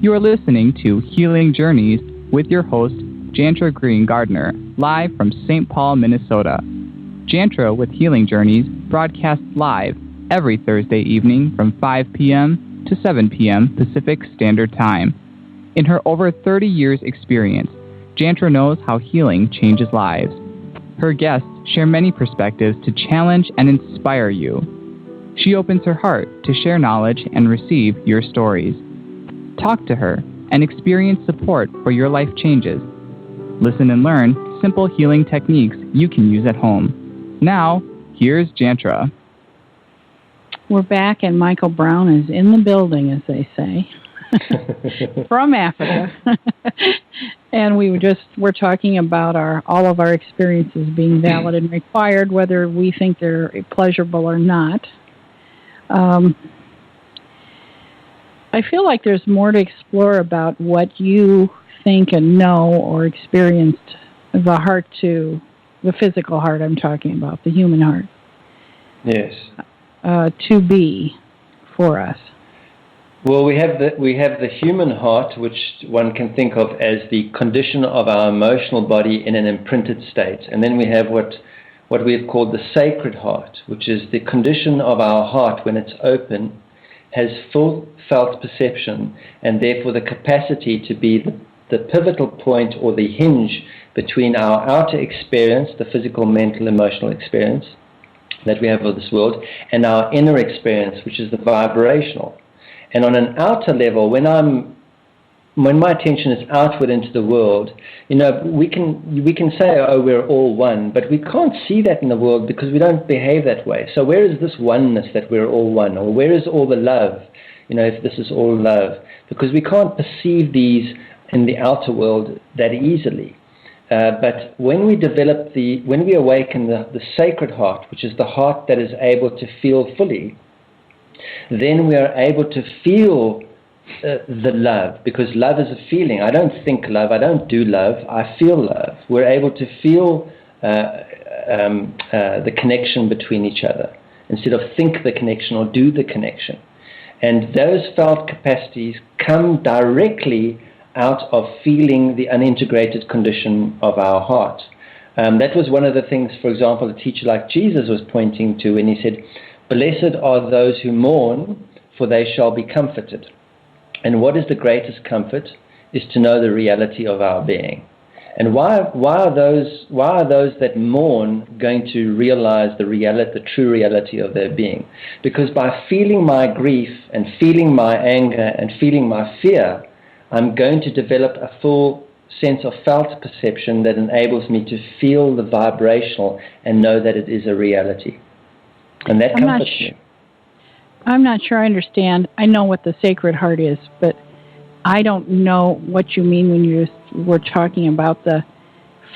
You are listening to Healing Journeys with your host, Jaentra Green Gardner, live from St. Paul, Minnesota. Jaentra with Healing Journeys broadcasts live every Thursday evening from 5 p.m. to 7 p.m. Pacific Standard Time. In her over 30 years' experience, Jaentra knows how healing changes lives. Her guests share many perspectives to challenge and inspire you. She opens her heart to share knowledge and receive your stories. Talk to her and experience support for your life changes. Listen and learn simple healing techniques you can use at home. Now, here's Jaentra. We're back, and Michael Brown is in the building, as they say, from Africa. And we're talking about all of our experiences being valid and required, whether we think they're pleasurable or not. I feel like there's more to explore about what you think and know or experienced the physical heart I'm talking about, the human heart. Yes. To be for us. Well, we have the human heart, which one can think of as the condition of our emotional body in an imprinted state. And then we have what we have called the sacred heart, which is the condition of our heart when it's open, has full felt perception, and therefore the capacity to be the pivotal point or the hinge between our outer experience, the physical, mental, emotional experience that we have of this world, and our inner experience, which is the vibrational. And on an outer level, when my attention is outward into the world, we can say, oh, we're all one, but we can't see that in the world because we don't behave that way. So where is this oneness that we're all one? Or where is all the love, if this is all love? Because we can't perceive these in the outer world that easily. But when we awaken the sacred heart, which is the heart that is able to feel fully, then we are able to feel the love, because love is a feeling. I don't think love, I don't do love, I feel love. We're able to feel the connection between each other instead of think the connection or do the connection. And those felt capacities come directly out of feeling the unintegrated condition of our heart. That was one of the things, for example, a teacher like Jesus was pointing to when he said, "Blessed are those who mourn, for they shall be comforted." And what is the greatest comfort? Is to know the reality of our being. And why are those that mourn going to realize the true reality of their being? Because by feeling my grief and feeling my anger and feeling my fear, I'm going to develop a full sense of felt perception that enables me to feel the vibrational and know that it is a reality. And that comforts me. I'm not sure I understand. I know what the Sacred Heart is, but I don't know what you mean when you were talking about the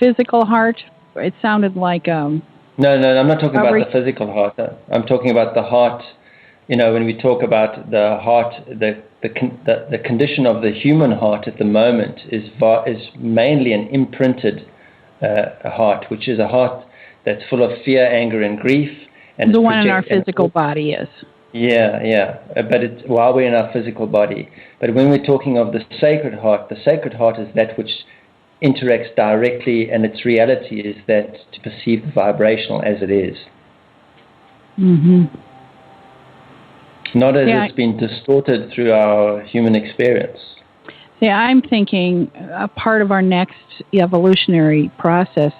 physical heart. It sounded like... No, I'm not talking about the physical heart. I'm talking about the heart. When we talk about the heart, the condition of the human heart at the moment is mainly an imprinted heart, which is a heart that's full of fear, anger, and grief. And the one in our physical body is. Yeah. But it's while we're in our physical body. But when we're talking of the Sacred Heart is that which interacts directly, and its reality is that to perceive the vibrational as it is. Mm-hmm. Not as it's been distorted through our human experience. Yeah, I'm thinking a part of our next evolutionary process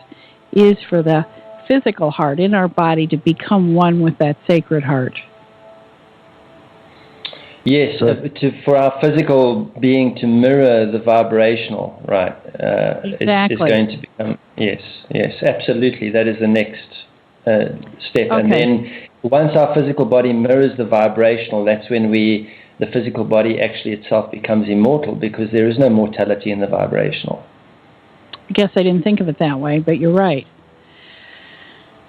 is for the physical heart in our body to become one with that Sacred Heart. Yes, for our physical being to mirror the vibrational, right? Exactly. Is going to become, yes, absolutely. That is the next step. Okay. And then once our physical body mirrors the vibrational, that's when the physical body actually itself becomes immortal, because there is no mortality in the vibrational. I guess I didn't think of it that way, but you're right.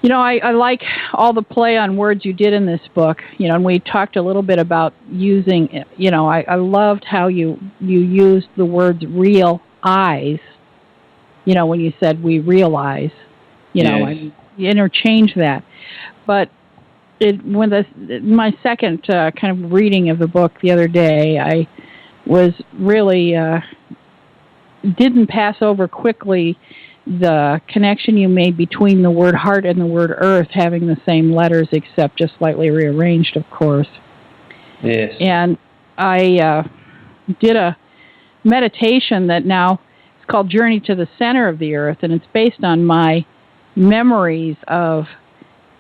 I like all the play on words you did in this book, and we talked a little bit about using, I loved how you used the words real eyes, when you said we realize, and you interchange that. But my second kind of reading of the book the other day, I was really, didn't pass over quickly the connection you made between the word heart and the word earth having the same letters, except just slightly rearranged, of course. Yes. And I did a meditation that now is called Journey to the Center of the Earth, and it's based on my memories of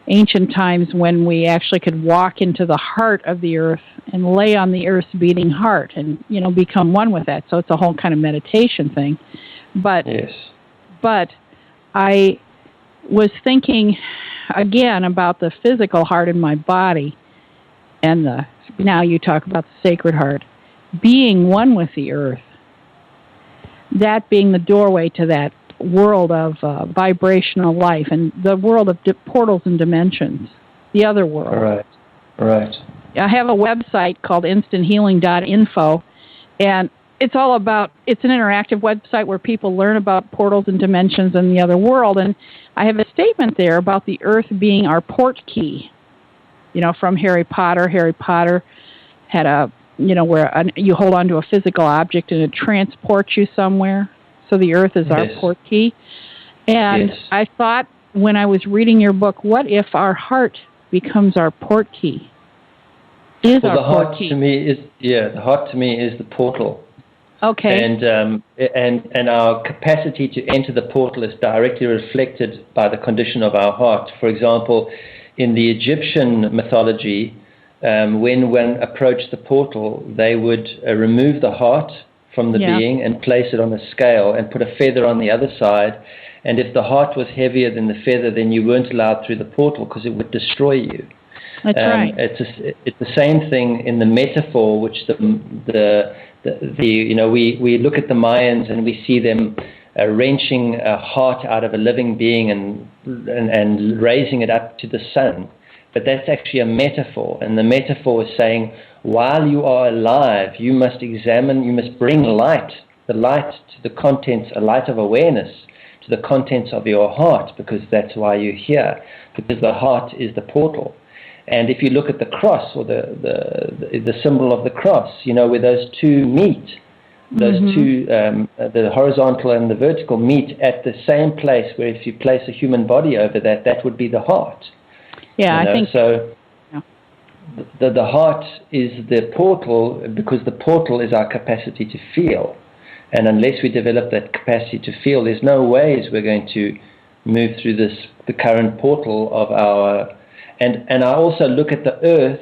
ancient times when we actually could walk into the heart of the earth and lay on the earth's beating heart and, become one with that. So it's a whole kind of meditation thing. But I was thinking again about the physical heart in my body, and now you talk about the Sacred Heart, being one with the earth, that being the doorway to that world of vibrational life and the world of portals and dimensions, the other world. Right. I have a website called instanthealing.info, and it's an interactive website where people learn about portals and dimensions and the other world. And I have a statement there about the earth being our port key, from Harry Potter. Harry Potter had where you hold on to a physical object and it transports you somewhere. So the earth is our port key. And I thought when I was reading your book, what if our heart becomes our port key? The heart to me is the portal. Okay. And our capacity to enter the portal is directly reflected by the condition of our heart. For example, in the Egyptian mythology, when one approached the portal, they would remove the heart from the being and place it on a scale and put a feather on the other side. And if the heart was heavier than the feather, then you weren't allowed through the portal because it would destroy you. That's right. It's the same thing in the metaphor, which we look at the Mayans and we see them wrenching a heart out of a living being and raising it up to the sun. But that's actually a metaphor, and the metaphor is saying, while you are alive, you must bring light, the light to the contents, a light of awareness to the contents of your heart, because that's why you're here, because the heart is the portal. And if you look at the cross, or the symbol of the cross, where those two meet, those two, the horizontal and the vertical, meet at the same place, where if you place a human body over that, that would be the heart. Yeah, I think so. Yeah. The heart is the portal, because the portal is our capacity to feel. And unless we develop that capacity to feel, there's no ways we're going to move through the current portal of our... And I also look at the Earth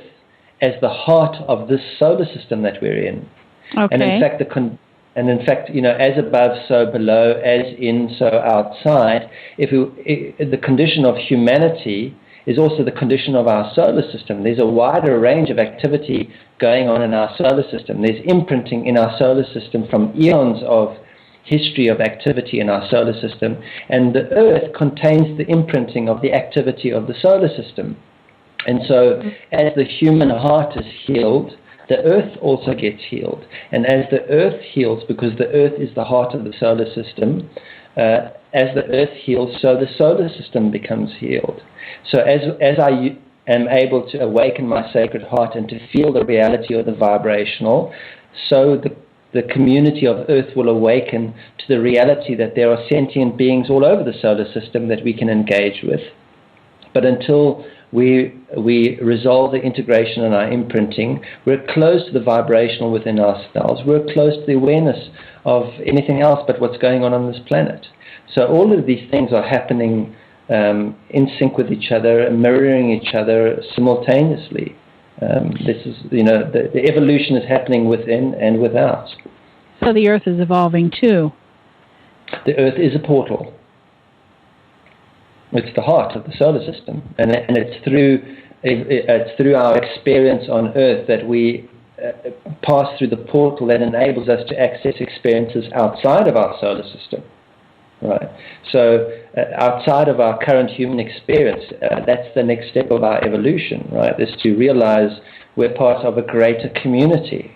as the heart of this solar system that we're in. Okay. And in fact, as above, so below, as in, so outside. The condition of humanity is also the condition of our solar system. There's a wider range of activity going on in our solar system. There's imprinting in our solar system from eons of history of activity in our solar system, and the Earth contains the imprinting of the activity of the solar system. And so as the human heart is healed, the Earth also gets healed. And as the Earth heals, because the Earth is the heart of the solar system, as the Earth heals, so the solar system becomes healed. So as I am able to awaken my sacred heart and to feel the reality of the vibrational, so the community of Earth will awaken to the reality that there are sentient beings all over the solar system that we can engage with. But until we resolve the integration and our imprinting, we're closed to the vibrational within ourselves. We're closed to the awareness of anything else but what's going on this planet. So all of these things are happening in sync with each other, mirroring each other simultaneously. This is, the evolution is happening within and without. So the Earth is evolving too. The Earth is a portal. It's the heart of the solar system, and it's through our experience on Earth that we pass through the portal that enables us to access experiences outside of our solar system. Right. So outside of our current human experience, that's the next step of our evolution, right? Is to realize we're part of a greater community.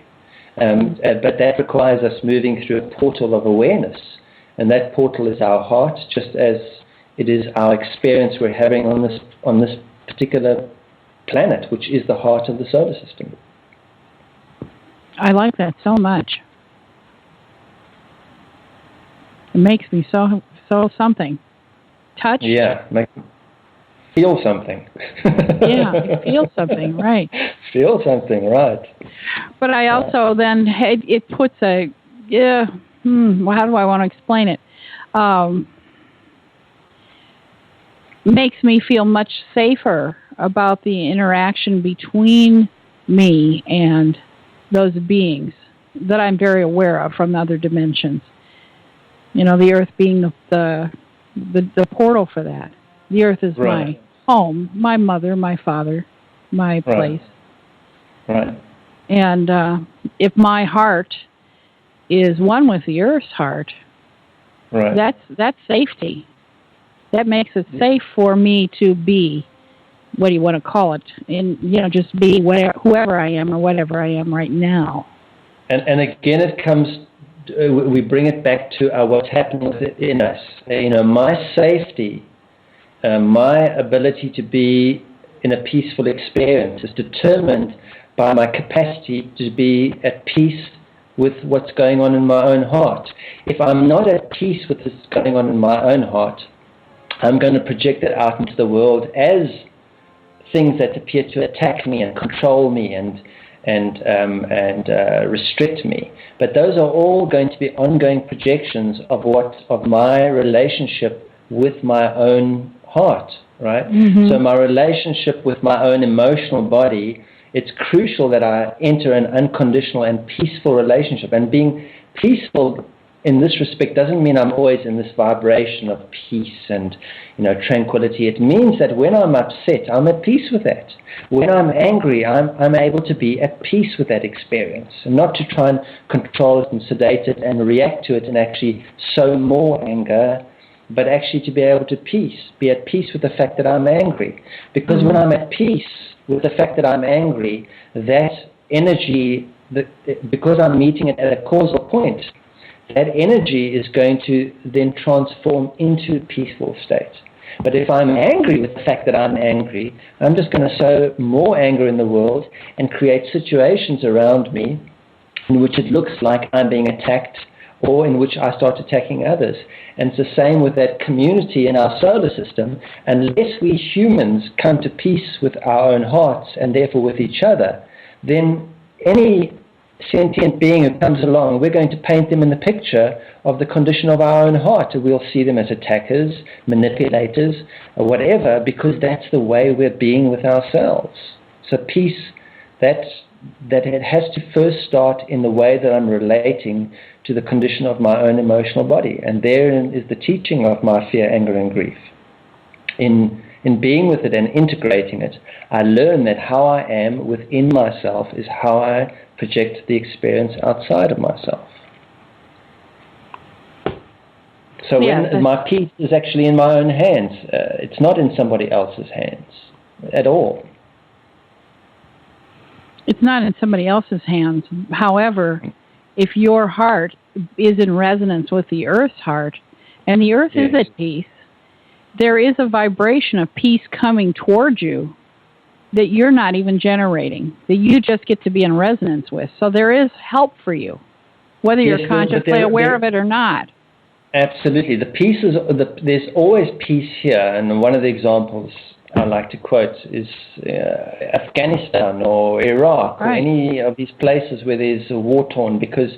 But that requires us moving through a portal of awareness. And that portal is our heart, just as it is our experience we're having on this particular planet, which is the heart of the solar system. I like that so much. It makes me so something. Touch? Yeah, feel something. Yeah, feel something, right. Feel something, right. But I also then, it puts how do I want to explain it? Makes me feel much safer about the interaction between me and those beings that I'm very aware of from other dimensions. The Earth being the portal for that. The Earth is my home, my mother, my father, my place. Right. And if my heart is one with the Earth's heart, that's safety. That makes it safe for me to be, what do you want to call it? Just be whoever I am or whatever I am right now. And again, it comes. We bring it back to what's happening within us. My safety, my ability to be in a peaceful experience is determined by my capacity to be at peace with what's going on in my own heart. If I'm not at peace with what's going on in my own heart, I'm going to project it out into the world as things that appear to attack me and control me and restrict me. But those are all going to be ongoing projections of my relationship with my own heart, right? Mm-hmm. So my relationship with my own emotional body, it's crucial that I enter an unconditional and peaceful relationship. And being peaceful in this respect doesn't mean I'm always in this vibration of peace and tranquility. It means that when I'm upset, I'm at peace with that. When I'm angry, I'm able to be at peace with that experience, and not to try and control it and sedate it and react to it and actually sow more anger, but actually to be able to be at peace with the fact that I'm angry. Because when I'm at peace with the fact that I'm angry, that energy, because I'm meeting it at a causal point, that energy is going to then transform into a peaceful state. But if I'm angry with the fact that I'm angry, I'm just going to sow more anger in the world and create situations around me in which it looks like I'm being attacked, or in which I start attacking others. And it's the same with that community in our solar system. Unless we humans come to peace with our own hearts and therefore with each other, then any sentient being who comes along, we're going to paint them in the picture of the condition of our own heart. We'll see them as attackers, manipulators, or whatever, because that's the way we're being with ourselves. So peace, that it has to first start in the way that I'm relating to the condition of my own emotional body. And therein is the teaching of my fear, anger, and grief. In being with it and integrating it, I learn that how I am within myself is how I project the experience outside of myself. So when my peace is actually in my own hands, it's not in somebody else's hands at all. It's not in somebody else's hands. However, if your heart is in resonance with the Earth's heart, and the Earth is at peace, there is a vibration of peace coming towards you that you're not even generating, that you just get to be in resonance with. So there is help for you, whether you're consciously aware of it or not. Absolutely. The peace is, there's always peace here, and one of the examples I like to quote is Afghanistan or Iraq, or any of these places where there's a war-torn, because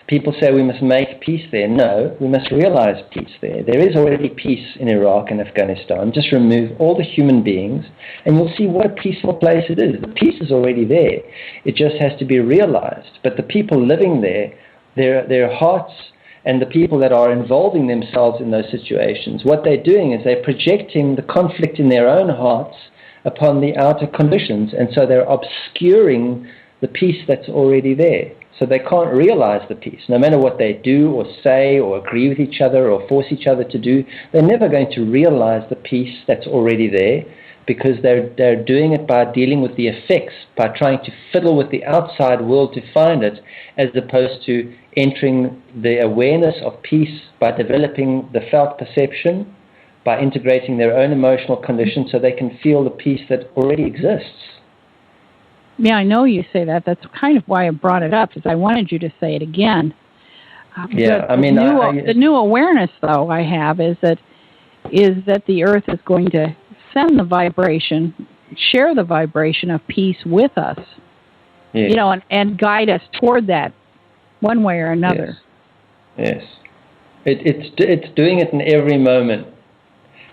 people say we must make peace there. No, we must realize peace there. There is already peace in Iraq and Afghanistan. Just remove all the human beings and you'll see what a peaceful place it is. The peace is already there. It just has to be realized. But the people living there, their hearts and the people that are involving themselves in those situations, what they're doing is they're projecting the conflict in their own hearts upon the outer conditions, and so they're obscuring the peace that's already there. So they can't realize the peace. No matter what they do or say or agree with each other or force each other to do, they're never going to realize the peace that's already there, because they're doing it by dealing with the effects, by trying to fiddle with the outside world to find it, as opposed to entering the awareness of peace by developing the felt perception, by integrating their own emotional condition so they can feel the peace that already exists. Yeah, I know you say that. That's kind of why I brought it up, is I wanted you to say it again. The new awareness, though, I have is that the Earth is going to send the vibration, share the vibration of peace with us, and guide us toward that one way or another. Yes. It's doing it in every moment,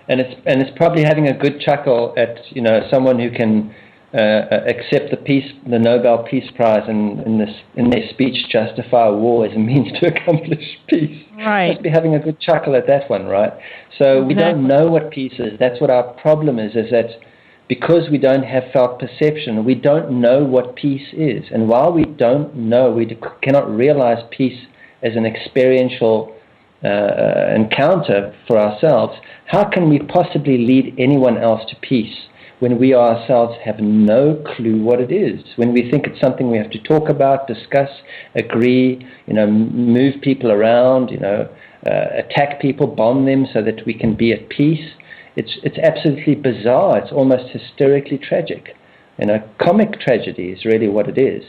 and it's probably having a good chuckle at someone who can accept the Nobel Peace Prize and in their speech justify war as a means to accomplish peace. Right. Must be having a good chuckle at that one, right? So we don't know what peace is. That's what our problem is that because we don't have felt perception, we don't know what peace is. And while we don't know, we cannot realize peace as an experiential encounter for ourselves. How can we possibly lead anyone else to peace when we ourselves have no clue what it is? When we think it's something we have to talk about, discuss, agree, move people around, attack people, bomb them so that we can be at peace. It's absolutely bizarre. It's almost hysterically tragic. Comic tragedy is really what it is.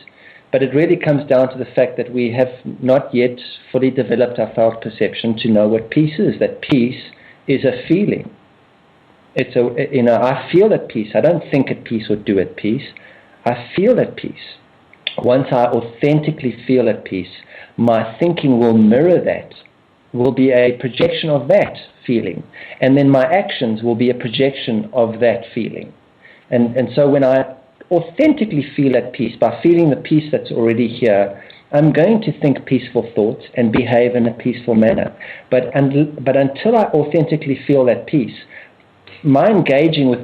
But it really comes down to the fact that we have not yet fully developed our felt perception to know what peace is. That peace is a feeling. I feel at peace. I don't think at peace or do at peace. I feel at peace. Once I authentically feel at peace, my thinking will mirror that, will be a projection of that feeling. And then my actions will be a projection of that feeling. And so when I authentically feel at peace, by feeling the peace that's already here, I'm going to think peaceful thoughts and behave in a peaceful manner. But until I authentically feel that peace, my engaging with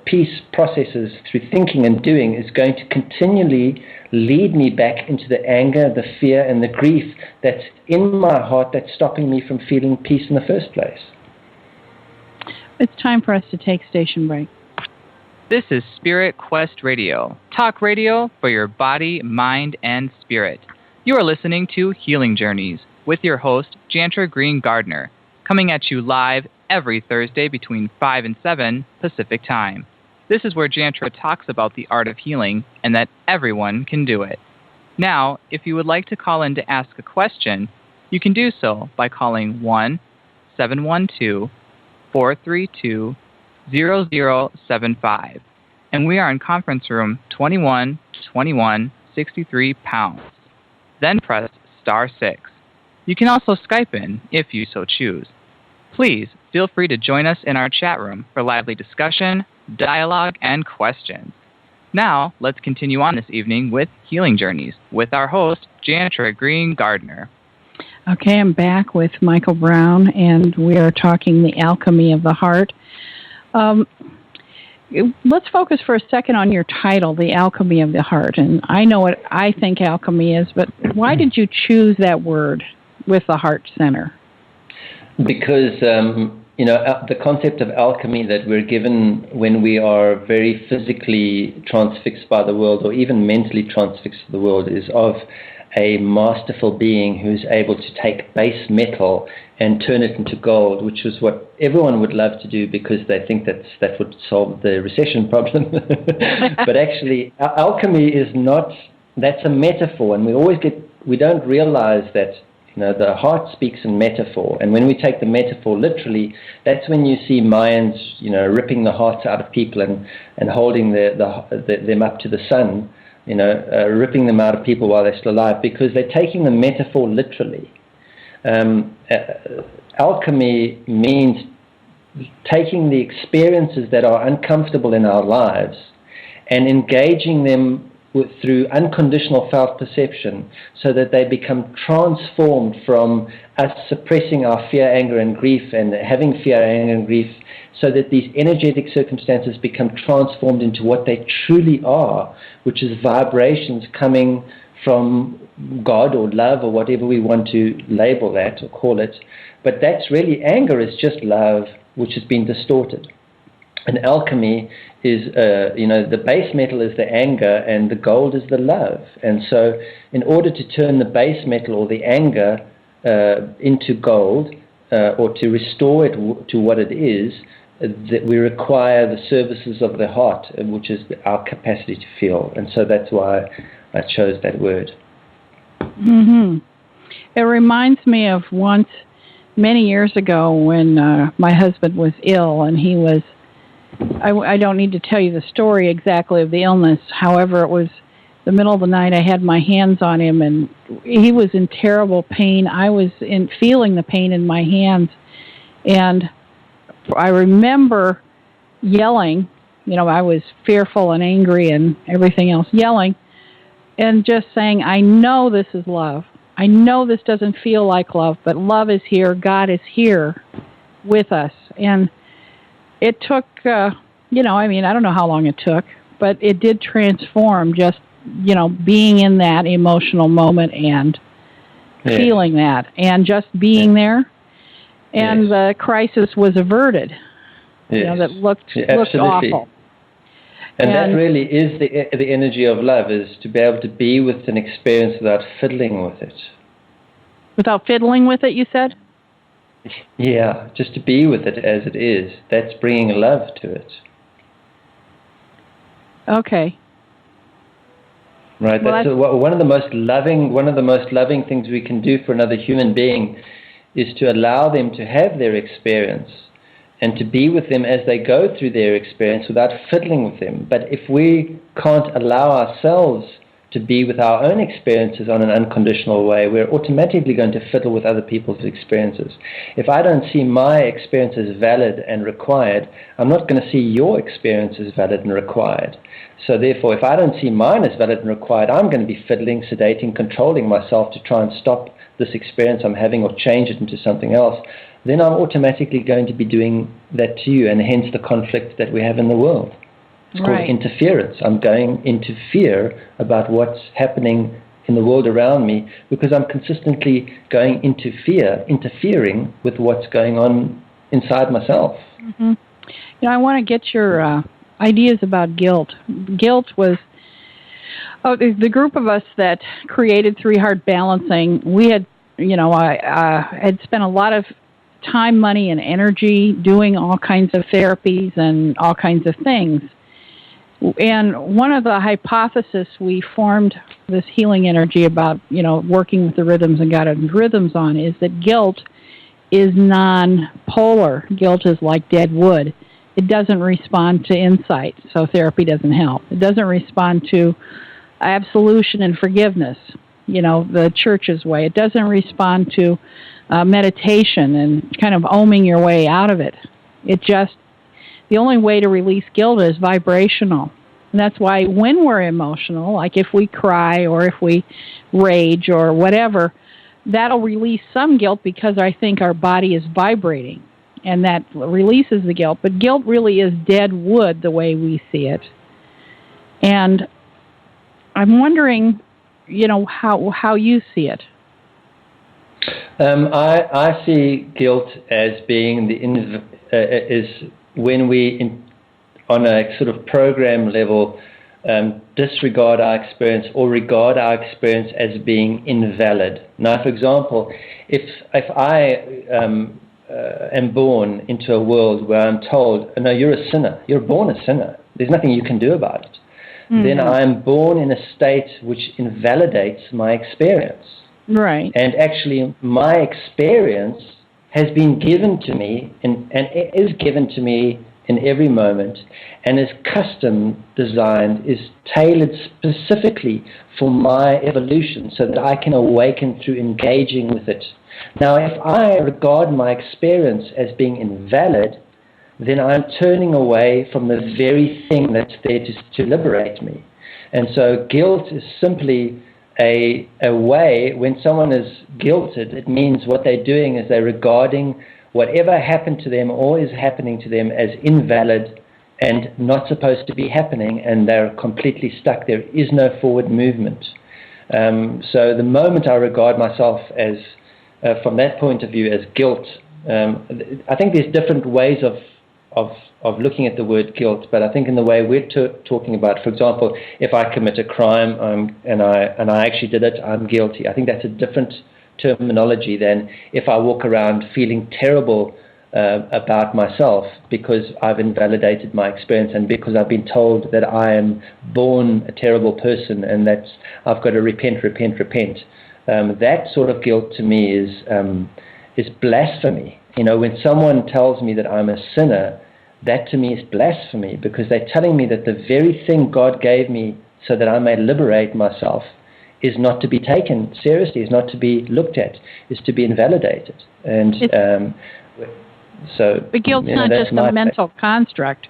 peace processes through thinking and doing is going to continually lead me back into the anger, the fear, and the grief that's in my heart that's stopping me from feeling peace in the first place. It's time for us to take station break. This is Spirit Quest Radio, talk radio for your body, mind, and spirit. You are listening to Healing Journeys with your host, Jaentra Green Gardner, coming at you live every Thursday between 5 and 7 Pacific Time. This is where Jaentra talks about the art of healing and that everyone can do it. Now, if you would like to call in to ask a question, you can do so by calling 1-712-432-0075. And we are in conference room 2163 pounds. Then press star 6. You can also Skype in if you so choose. Please feel free to join us in our chat room for lively discussion, dialogue, and questions. Now, let's continue on this evening with Healing Journeys with our host, Jaentra Green Gardner. Okay, I'm back with Michael Brown, and we are talking the alchemy of the heart. Let's focus for a second on your title, The Alchemy of the Heart. And I know what I think alchemy is, but why did you choose that word with the heart center? Because, the concept of alchemy that we're given when we are very physically transfixed by the world or even mentally transfixed by the world is of a masterful being who's able to take base metal and turn it into gold, which is what everyone would love to do because they think that would solve the recession problem. But actually, alchemy is not, that's a metaphor, and we don't realize that the heart speaks in metaphor, and when we take the metaphor literally, that's when you see Mayans, ripping the hearts out of people and holding them up to the sun, ripping them out of people while they're still alive, because they're taking the metaphor literally. Alchemy means taking the experiences that are uncomfortable in our lives and engaging them through unconditional felt perception so that they become transformed from us suppressing our fear, anger, and grief and having fear, anger, and grief, so that these energetic circumstances become transformed into what they truly are, which is vibrations coming from God or love or whatever we want to label that or call it. But that's really, anger is just love which has been distorted. And alchemy is, the base metal is the anger and the gold is the love. And so in order to turn the base metal or the anger into gold or to restore it to what it is, that we require the services of the heart, which is our capacity to feel. And so that's why I chose that word. Mm-hmm. It reminds me of once, many years ago, when my husband was ill, and he was, I don't need to tell you the story exactly of the illness. However, it was the middle of the night. I had my hands on him, and he was in terrible pain. I was feeling the pain in my hands, and I remember yelling. I was fearful and angry and everything else, yelling and just saying, I know this is love. I know this doesn't feel like love, but love is here. God is here with us. And it took, I don't know how long it took, but it did transform just, being in that emotional moment and feeling that and just being there. And the crisis was averted. That looked awful. And that really is the energy of love, is to be able to be with an experience without fiddling with it. Without fiddling with it, you said? Yeah, just to be with it as it is. That's bringing love to it. Okay. Right. Well, that's one of the most loving things we can do for another human being is to allow them to have their experience and to be with them as they go through their experience without fiddling with them. But if we can't allow ourselves to be with our own experiences on an unconditional way, we're automatically going to fiddle with other people's experiences. If I don't see my experience as valid and required, I'm not going to see your experience as valid and required. So therefore, if I don't see mine as valid and required, I'm going to be fiddling, sedating, controlling myself to try and stop this experience I'm having or change it into something else. Then I'm automatically going to be doing that to you, and hence the conflict that we have in the world. It's called interference. I'm going into fear about what's happening in the world around me because I'm consistently going into fear, interfering with what's going on inside myself. Mm-hmm. I want to get your ideas about guilt. Guilt was the group of us that created Three Heart Balancing. We had, I had spent a lot of time, money, and energy doing all kinds of therapies and all kinds of things. And one of the hypotheses we formed this healing energy about, working with the rhythms and guided rhythms on is that guilt is non-polar. Guilt is like dead wood. It doesn't respond to insight, so therapy doesn't help. It doesn't respond to absolution and forgiveness, the church's way. It doesn't respond to meditation and kind of oming your way out of it. The only way to release guilt is vibrational. And that's why when we're emotional, like if we cry or if we rage or whatever, that'll release some guilt because I think our body is vibrating, and that releases the guilt. But guilt really is dead wood the way we see it. And I'm wondering, how you see it. I see guilt as being is when we, on a sort of program level, disregard our experience or regard our experience as being invalid. Now, for example, if I am born into a world where I'm told, no, you're a sinner, you're born a sinner, there's nothing you can do about it, then I'm born in a state which invalidates my experience. Right. And actually, my experience has been given to me and is given to me in every moment, and is custom designed, is tailored specifically for my evolution so that I can awaken through engaging with it. Now, if I regard my experience as being invalid, then I'm turning away from the very thing that's there to liberate me. And so guilt is simply a way, when someone is guilted, it means what they're doing is they're regarding whatever happened to them or is happening to them as invalid and not supposed to be happening, and they're completely stuck. There is no forward movement. So the moment I regard myself as, from that point of view, as guilt, I think there's different ways of looking at the word guilt, but I think in the way we're talking about, for example, if I commit a crime and I actually did it, I'm guilty. I think that's a different terminology than if I walk around feeling terrible about myself because I've invalidated my experience and because I've been told that I am born a terrible person and that I've got to repent. That sort of guilt to me is blasphemy. When someone tells me that I'm a sinner, that to me is blasphemy, because they're telling me that the very thing God gave me so that I may liberate myself is not to be taken seriously, is not to be looked at, is to be invalidated. And but guilt's not just a mental construct.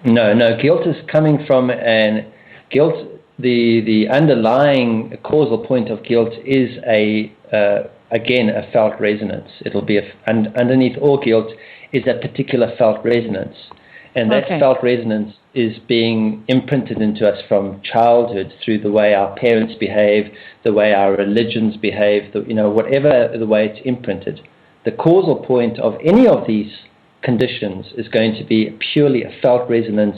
No, guilt is coming from guilt. The underlying causal point of guilt is again a felt resonance. It'll be underneath all guilt is a particular felt resonance, and that felt resonance is being imprinted into us from childhood through the way our parents behave, the way our religions behave, whatever the way it's imprinted. The causal point of any of these conditions is going to be purely a felt resonance,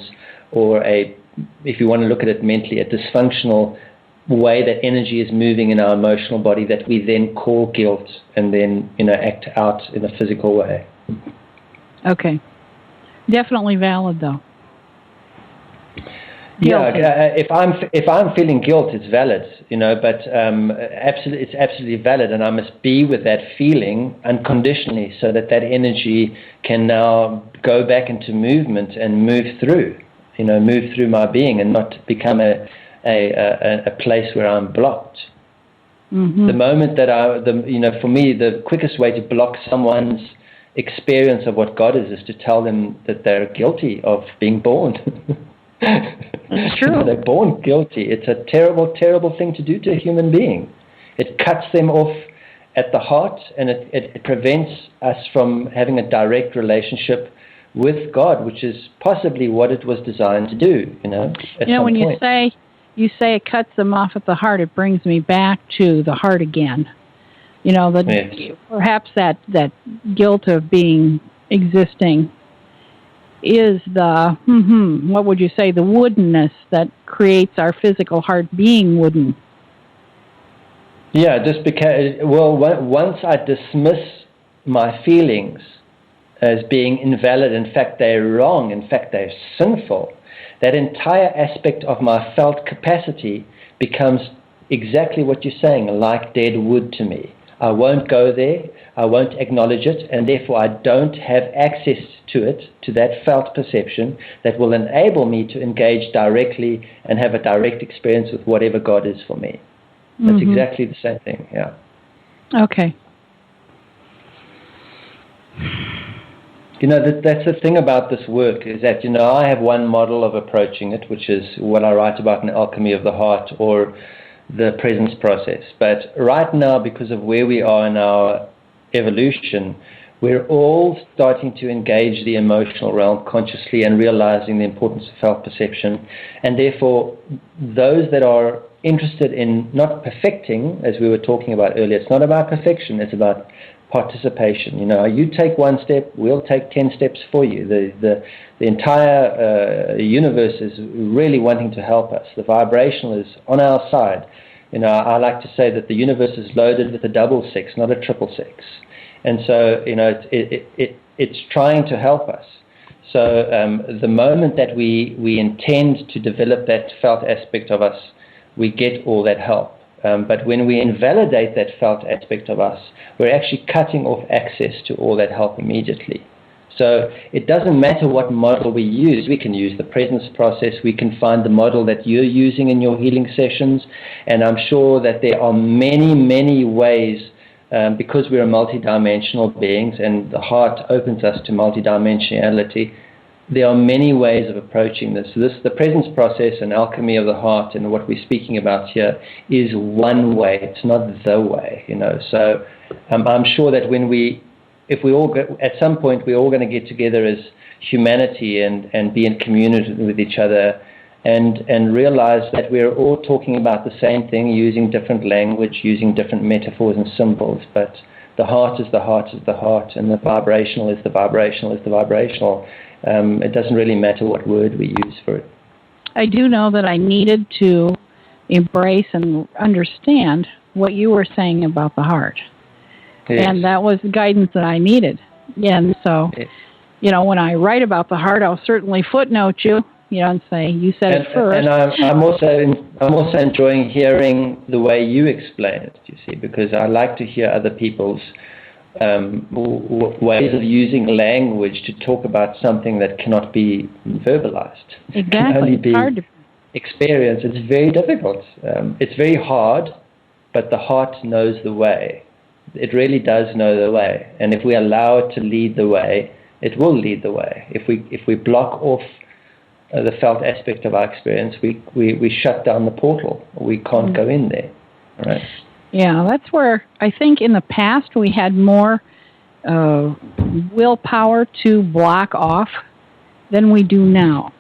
or if you want to look at it mentally, a dysfunctional way that energy is moving in our emotional body that we then call guilt and then act out in a physical way. Okay. Definitely valid, though. Guilty. Yeah, if I'm feeling guilt, it's valid, but it's absolutely valid, and I must be with that feeling unconditionally so that energy can now go back into movement and move through my being and not become a place where I'm blocked. Mm-hmm. The moment that for me, the quickest way to block someone's experience of what God is to tell them that they're guilty of being born. That's true. They're born guilty. It's a terrible, terrible thing to do to a human being. It cuts them off at the heart, and it prevents us from having a direct relationship with God, which is possibly what it was designed to do. When you say it cuts them off at the heart, it brings me back to the heart again. Perhaps that guilt of being existing is the, what would you say, the woodenness that creates our physical heart being wooden. Yeah, just because, once I dismiss my feelings as being invalid. In fact, they're wrong. In fact, they're sinful. That entire aspect of my felt capacity becomes exactly what you're saying, like dead wood to me. I won't go there, I won't acknowledge it, and therefore I don't have access to it, to that felt perception that will enable me to engage directly and have a direct experience with whatever God is for me. That's exactly the same thing, yeah. Okay. You know, that's the thing about this work, is that, you know, I have one model of approaching it, which is what I write about in Alchemy of the Heart, or the presence process. But right now, because of where we are in our evolution, we're all starting to engage the emotional realm consciously and realizing the importance of felt perception. And therefore, those that are interested in not perfecting, as we were talking about earlier, it's not about perfection, it's about participation. You know, you take one step, we'll take 10 steps for you. The entire universe is really wanting to help us. The vibrational is on our side. You know, I like to say that the universe is loaded with a 666, not a 666. And so, you know, it's trying to help us. So the moment that we intend to develop that felt aspect of us, we get all that help. But when we invalidate that felt aspect of us, we're actually cutting off access to all that help immediately. So it doesn't matter what model we use. We can use the presence process. We can find the model that you're using in your healing sessions. And I'm sure that there are many, many ways, because we're multidimensional beings and the heart opens us to multidimensionality. There are many ways of approaching this. The presence process and alchemy of the heart and what we're speaking about here is one way. It's not the way, you know. So I'm sure that if we all get, at some point, we're all going to get together as humanity and be in community with each other and realize that we're all talking about the same thing, using different language, using different metaphors and symbols, but the heart is the heart is the heart, and the vibrational is the vibrational is the vibrational. It doesn't really matter what word we use for it. I do know that I needed to embrace and understand what you were saying about the heart. Yes. And that was the guidance that I needed. And so, yes. You know, when I write about the heart, I'll certainly footnote you, you know, and say, you said it first. And I'm also enjoying hearing the way you explain it, you see, because I like to hear other people's ways of using language to talk about something that cannot be verbalized. Exactly. It can only be hard to experienced. It's very difficult. It's very hard, but the heart knows the way. It really does know the way. And if we allow it to lead the way, it will lead the way. If we block off the felt aspect of our experience, we shut down the portal. We can't go in there. All right? Yeah, that's where I think in the past we had more willpower to block off than we do now.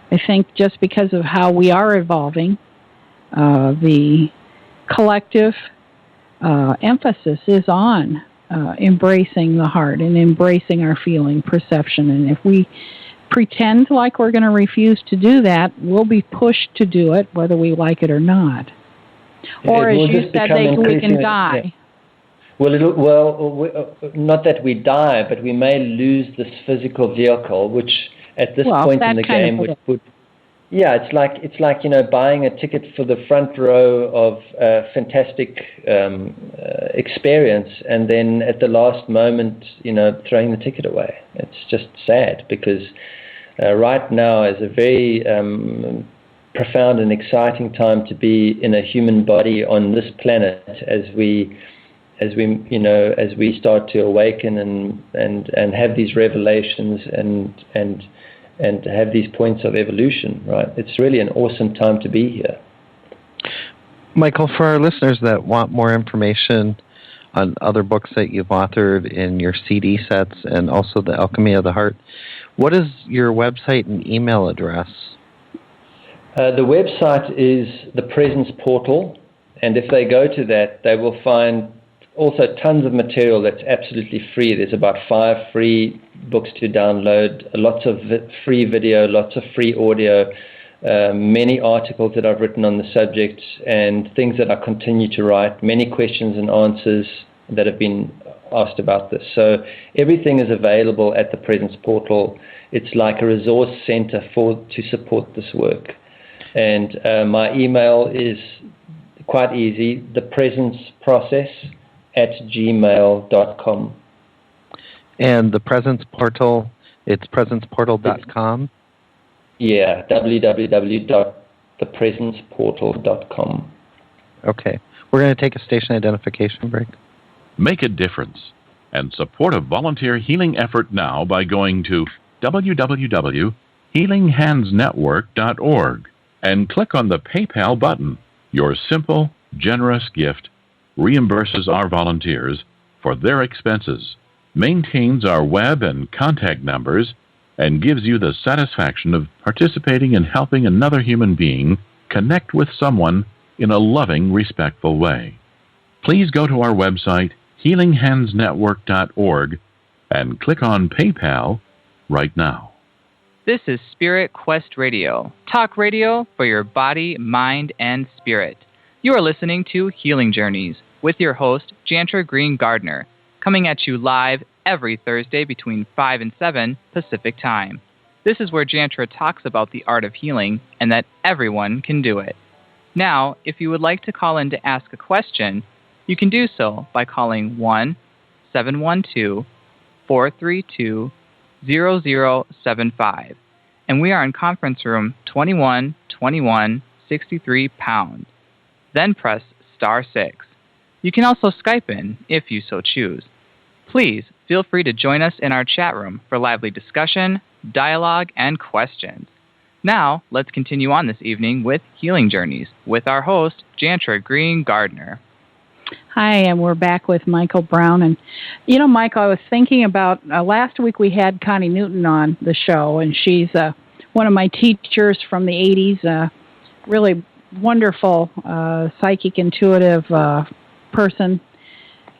I think just because of how we are evolving, the collective emphasis is on embracing the heart and embracing our feeling perception. And if we pretend like we're going to refuse to do that, we'll be pushed to do it, whether we like it or not. Or as you said, we can die. Yeah. Well, not that we die, but we may lose this physical vehicle, which at this point in the game would yeah, it's like you know, buying a ticket for the front row of a fantastic experience, and then at the last moment, you know, throwing the ticket away. It's just sad, because right now is a very profound and exciting time to be in a human body on this planet as we start to awaken and have these revelations and have these points of evolution, right? It's really an awesome time to be here. Michael, for our listeners that want more information on other books that you've authored in your CD sets and also the Alchemy of the Heart, what is your website and email address? The website is the Presence Portal, and if they go to that, they will find also tons of material that's absolutely free. There's about 5 free books to download, lots of free video, lots of free audio, many articles that I've written on the subject, and things that I continue to write, many questions and answers, that have been asked about this. So everything is available at the Presence Portal. It's like a resource center to support this work. And my email is quite easy, thepresenceprocess@gmail.com. And the Presence Portal, it's presenceportal.com? Yeah, www.thepresenceportal.com. Okay. We're going to take a station identification break. Make a difference and support a volunteer healing effort now by going to www.healinghandsnetwork.org and click on the PayPal button. Your simple, generous gift reimburses our volunteers for their expenses, maintains our web and contact numbers, and gives you the satisfaction of participating in helping another human being connect with someone in a loving, respectful way. Please go to our website, healinghandsnetwork.org, and click on PayPal right now. This is Spirit Quest Radio, talk radio for your body, mind, and spirit. You are listening to Healing Journeys with your host, Jaentra Green Gardner, coming at you live every Thursday between 5 and 7 Pacific Time. This is where Jaentra talks about the art of healing and that everyone can do it. Now, if you would like to call in to ask a question, you can do so by calling 1-712-432-0075. And we are in conference room 212163 pound. Then press *6. You can also Skype in if you so choose. Please feel free to join us in our chat room for lively discussion, dialogue, and questions. Now, let's continue on this evening with Healing Journeys with our host, Jaentra Green Gardner. Hi, and we're back with Michael Brown. And, you know, Michael, I was thinking about, last week we had Connie Newton on the show, and she's one of my teachers from the 80s, really wonderful psychic, intuitive person,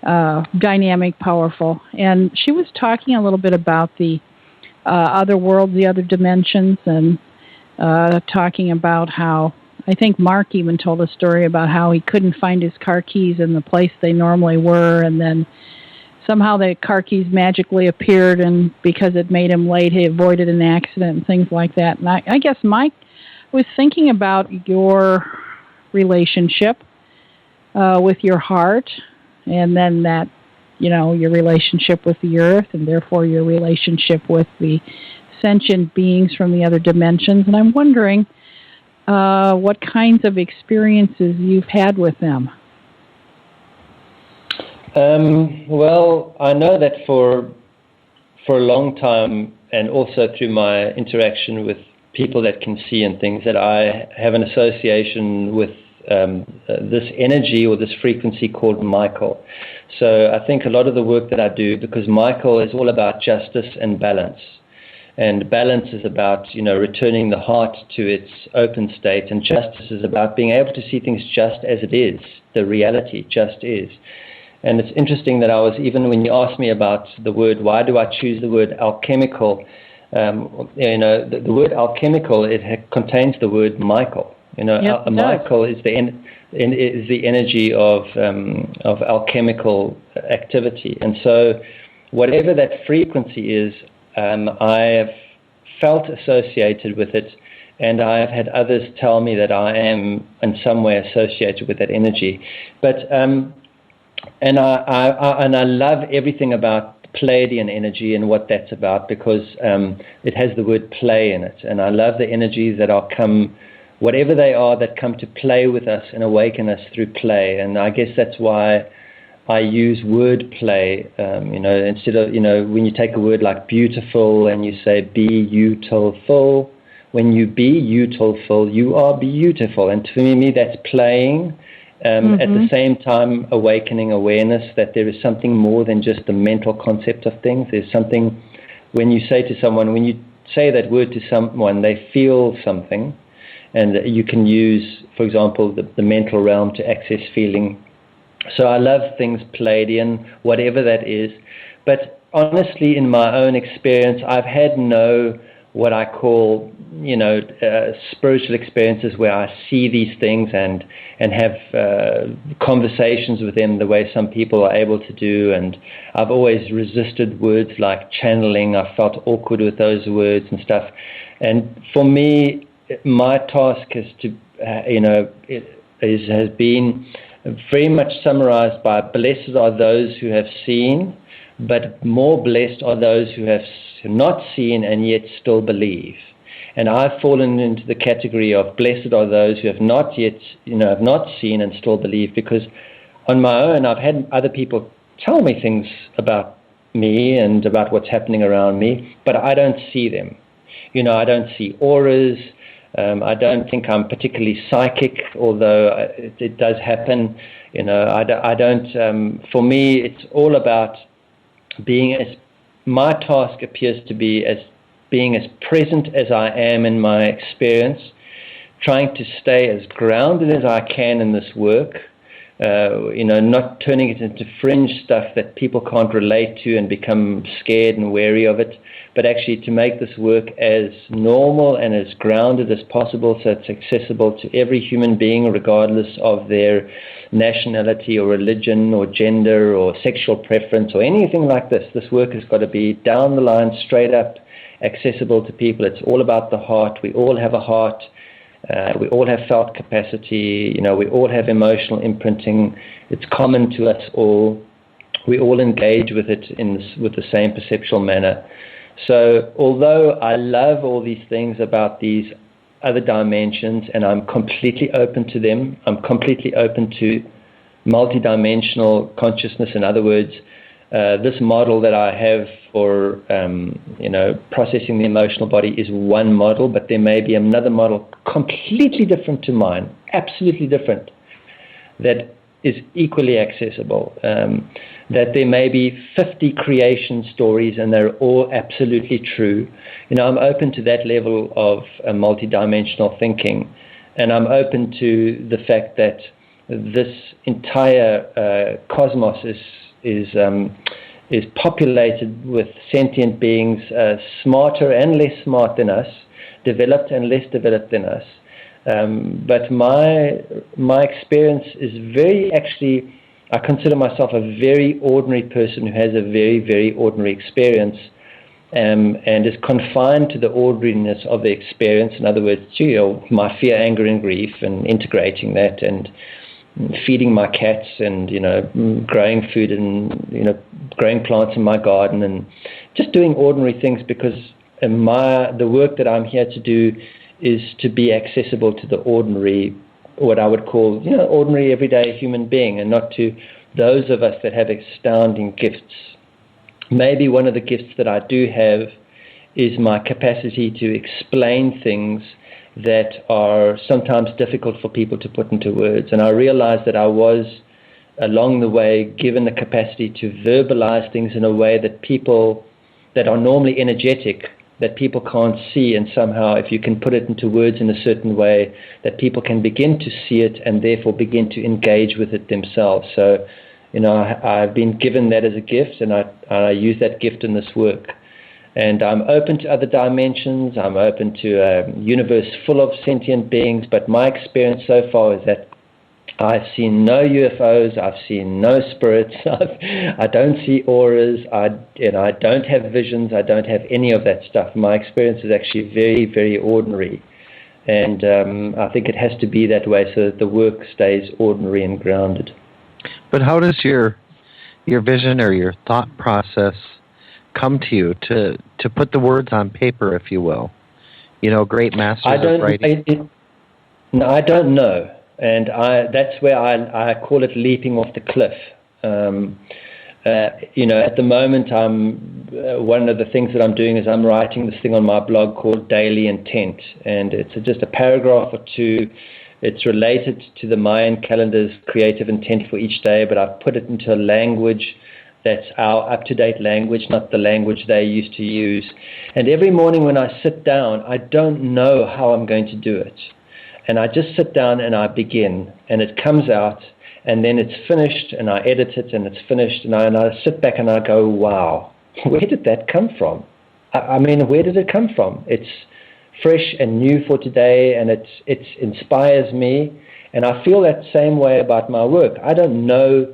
dynamic, powerful. And she was talking a little bit about the other worlds, the other dimensions, and talking about how, I think Mark even told a story about how he couldn't find his car keys in the place they normally were, and then somehow the car keys magically appeared, and because it made him late, he avoided an accident and things like that. And I guess Mike was thinking about your relationship with your heart, and then that, you know, your relationship with the earth, and therefore your relationship with the sentient beings from the other dimensions. And I'm wondering what kinds of experiences you've had with them. Well, I know that for a long time, and also through my interaction with people that can see and things, that I have an association with this energy or this frequency called Michael. So I think a lot of the work that I do, because Michael is all about justice and balance. And balance is about, you know, returning the heart to its open state, and justice is about being able to see things just as it is, the reality just is. And it's interesting that I was, even when you asked me about the word, why do I choose the word alchemical, you know, the word alchemical, it contains the word Michael. You know, yep, Michael is the energy of alchemical activity. And so whatever that frequency is, I have felt associated with it, and I have had others tell me that I am in some way associated with that energy. But and I love everything about Pleiadian energy and what that's about, because it has the word play in it, and I love the energies that are whatever they are, that come to play with us and awaken us through play. And I guess that's why I use word play, you know, instead of, you know, when you take a word like beautiful and you say be beautiful, when you be beautiful, you are beautiful. And to me, that's playing, at the same time awakening awareness that there is something more than just the mental concept of things. There's something, when you say to someone, when you say that word to someone, they feel something. And you can use, for example, the mental realm to access feeling. So I love things Pleiadian, whatever that is. But honestly, in my own experience, I've had no what I call, spiritual experiences where I see these things and have conversations with them the way some people are able to do. And I've always resisted words like channeling. I felt awkward with those words and stuff. And for me, my task is to, has been very much summarized by blessed are those who have seen, but more blessed are those who have not seen and yet still believe. And I've fallen into the category of blessed are those who have not yet, have not seen and still believe, because on my own, I've had other people tell me things about me and about what's happening around me, but I don't see them. I don't see auras. I don't think I'm particularly psychic, although it does happen. I don't, for me, it's all about being my task appears to be as being as present as I am in my experience, trying to stay as grounded as I can in this work, not turning it into fringe stuff that people can't relate to and become scared and wary of it, but actually to make this work as normal and as grounded as possible so it's accessible to every human being regardless of their nationality or religion or gender or sexual preference or anything like this. This work has got to be down the line, straight up, accessible to people. It's all about the heart. We all have a heart. We all have felt capacity. We all have emotional imprinting. It's common to us all. We all engage with it with the same perceptual manner. So although I love all these things about these other dimensions, and I'm completely open to them, I'm completely open to multidimensional consciousness. In other words, this model that I have for processing the emotional body is one model, but there may be another model completely different to mine, absolutely different, that is equally accessible. That there may be 50 creation stories and they're all absolutely true. I'm open to that level of multidimensional thinking, and I'm open to the fact that this entire cosmos is populated with sentient beings, smarter and less smart than us, developed and less developed than us. But my experience is I consider myself a very ordinary person who has a very, very ordinary experience, and is confined to the ordinariness of the experience. In other words, my fear, anger, and grief, and integrating that, and feeding my cats, and growing food, and growing plants in my garden, and just doing ordinary things, because the work that I'm here to do is to be accessible to the ordinary, what I would call ordinary everyday human being, and not to those of us that have astounding gifts. Maybe one of the gifts that I do have is my capacity to explain things that are sometimes difficult for people to put into words. And I realized that I was, along the way, given the capacity to verbalize things in a way that people that are normally energetic, that people can't see, and somehow if you can put it into words in a certain way, that people can begin to see it and therefore begin to engage with it themselves. So, I've been given that as a gift, and I use that gift in this work. And I'm open to other dimensions. I'm open to a universe full of sentient beings, but my experience so far is that I've seen no UFOs, I've seen no spirits, I don't see auras, I don't have visions, I don't have any of that stuff. My experience is actually very, very ordinary. And I think it has to be that way so that the work stays ordinary and grounded. But how does your vision or your thought process come to you to put the words on paper, if you will? Great masters of writing. I don't know. And that's where I call it leaping off the cliff. At the moment, one of the things that I'm doing is I'm writing this thing on my blog called Daily Intent, and it's just a paragraph or two. It's related to the Mayan calendar's creative intent for each day, but I've put it into a language that's our up-to-date language, not the language they used to use. And every morning when I sit down, I don't know how I'm going to do it. And I just sit down and I begin, and it comes out, and then it's finished, and I edit it, and it's finished, and I sit back and I go, wow, where did that come from? I mean, where did it come from? It's fresh and new for today, and it inspires me. And I feel that same way about my work. I don't know,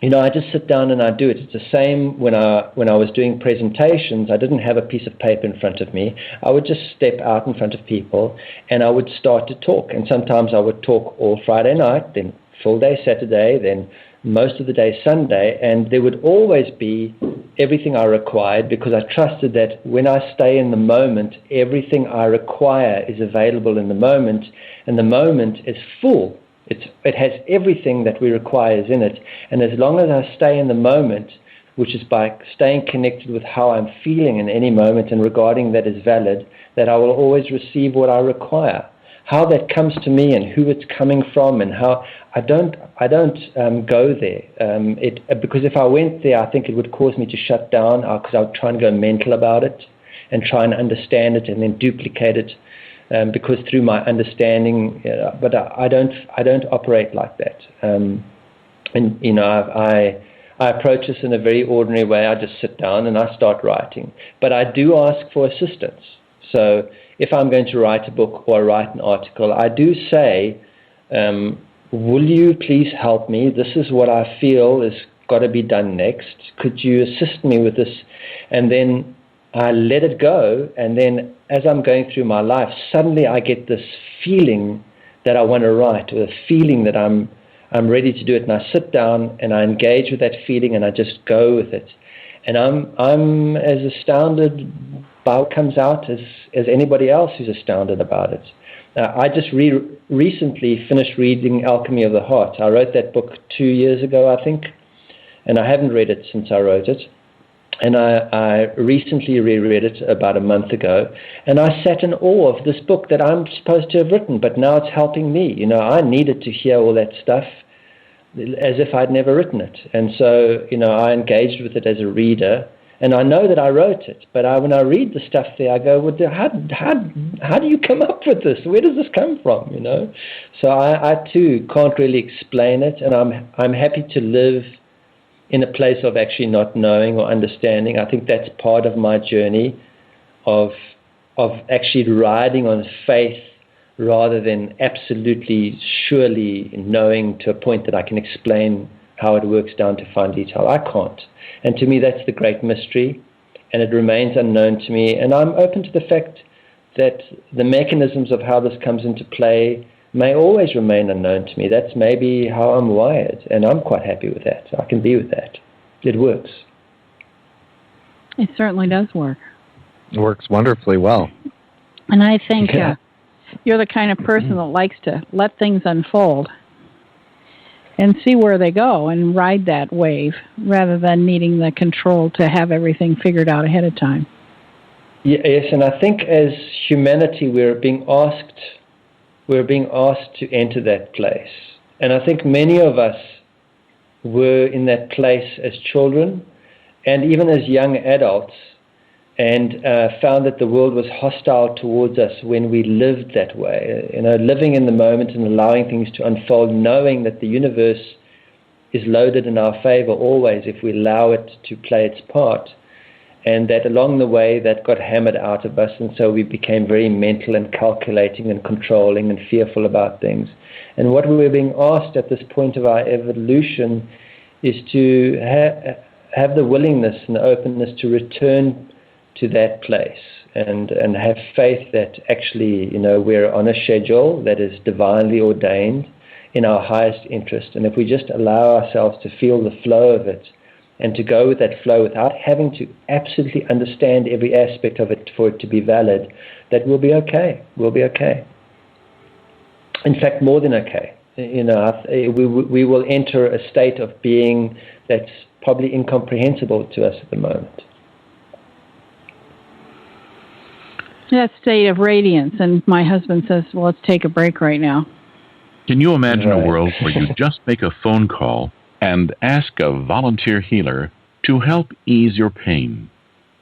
I just sit down and I do it. It's the same when I was doing presentations. I didn't have a piece of paper in front of me. I would just step out in front of people and I would start to talk. And sometimes I would talk all Friday night, then full day Saturday, then most of the day Sunday, and there would always be everything I required, because I trusted that when I stay in the moment, everything I require is available in the moment, and the moment is full. It has everything that we require is in it, and as long as I stay in the moment, which is by staying connected with how I'm feeling in any moment and regarding that as valid, that I will always receive what I require. How that comes to me and who it's coming from and how I don't go there because if I went there, I think it would cause me to shut down, because I would try and go mental about it and try and understand it and then duplicate it, because through my understanding, but I don't operate like that. I approach this in a very ordinary way. I just sit down and I start writing, but I do ask for assistance. So if I'm going to write a book or write an article, I do say, will you please help me? This is what I feel has got to be done next. Could you assist me with this? And then I let it go. And then as I'm going through my life, suddenly I get this feeling that I want to write, or a feeling that I'm ready to do it. And I sit down and I engage with that feeling and I just go with it. And I'm as astounded by what comes out as anybody else who's astounded about it. I just recently finished reading Alchemy of the Heart. I wrote that book 2 years ago, I think, and I haven't read it since I wrote it. And I recently reread it about a month ago, and I sat in awe of this book that I'm supposed to have written, but now it's helping me. I needed to hear all that stuff as if I'd never written it. And so, I engaged with it as a reader, and I know that I wrote it, but when I read the stuff there, I go, well, how do you come up with this? Where does this come from, So I too can't really explain it, and I'm happy to live in a place of actually not knowing or understanding. I think that's part of my journey of actually riding on faith rather than absolutely surely knowing to a point that I can explain how it works down to fine detail. I can't. And to me, that's the great mystery, and it remains unknown to me. And I'm open to the fact that the mechanisms of how this comes into play may always remain unknown to me. That's maybe how I'm wired, and I'm quite happy with that. I can be with that. It works. It certainly does work. It works wonderfully well. And I think you're the kind of person that likes to let things unfold and see where they go and ride that wave rather than needing the control to have everything figured out ahead of time. Yes, and I think as humanity we're being asked to enter that place. And I think many of us were in that place as children and even as young adults, and found that the world was hostile towards us when we lived that way. Living in the moment and allowing things to unfold, knowing that the universe is loaded in our favor always if we allow it to play its part. And that along the way that got hammered out of us, and so we became very mental and calculating and controlling and fearful about things. And what we're being asked at this point of our evolution is to have the willingness and the openness to return to that place and have faith that actually, we're on a schedule that is divinely ordained in our highest interest. And if we just allow ourselves to feel the flow of it and to go with that flow without having to absolutely understand every aspect of it for it to be valid, that we'll be okay. We'll be okay. In fact, more than okay. We will enter a state of being that's probably incomprehensible to us at the moment. That state of radiance, and my husband says, well, let's take a break right now. Can you imagine a world where you just make a phone call and ask a volunteer healer to help ease your pain,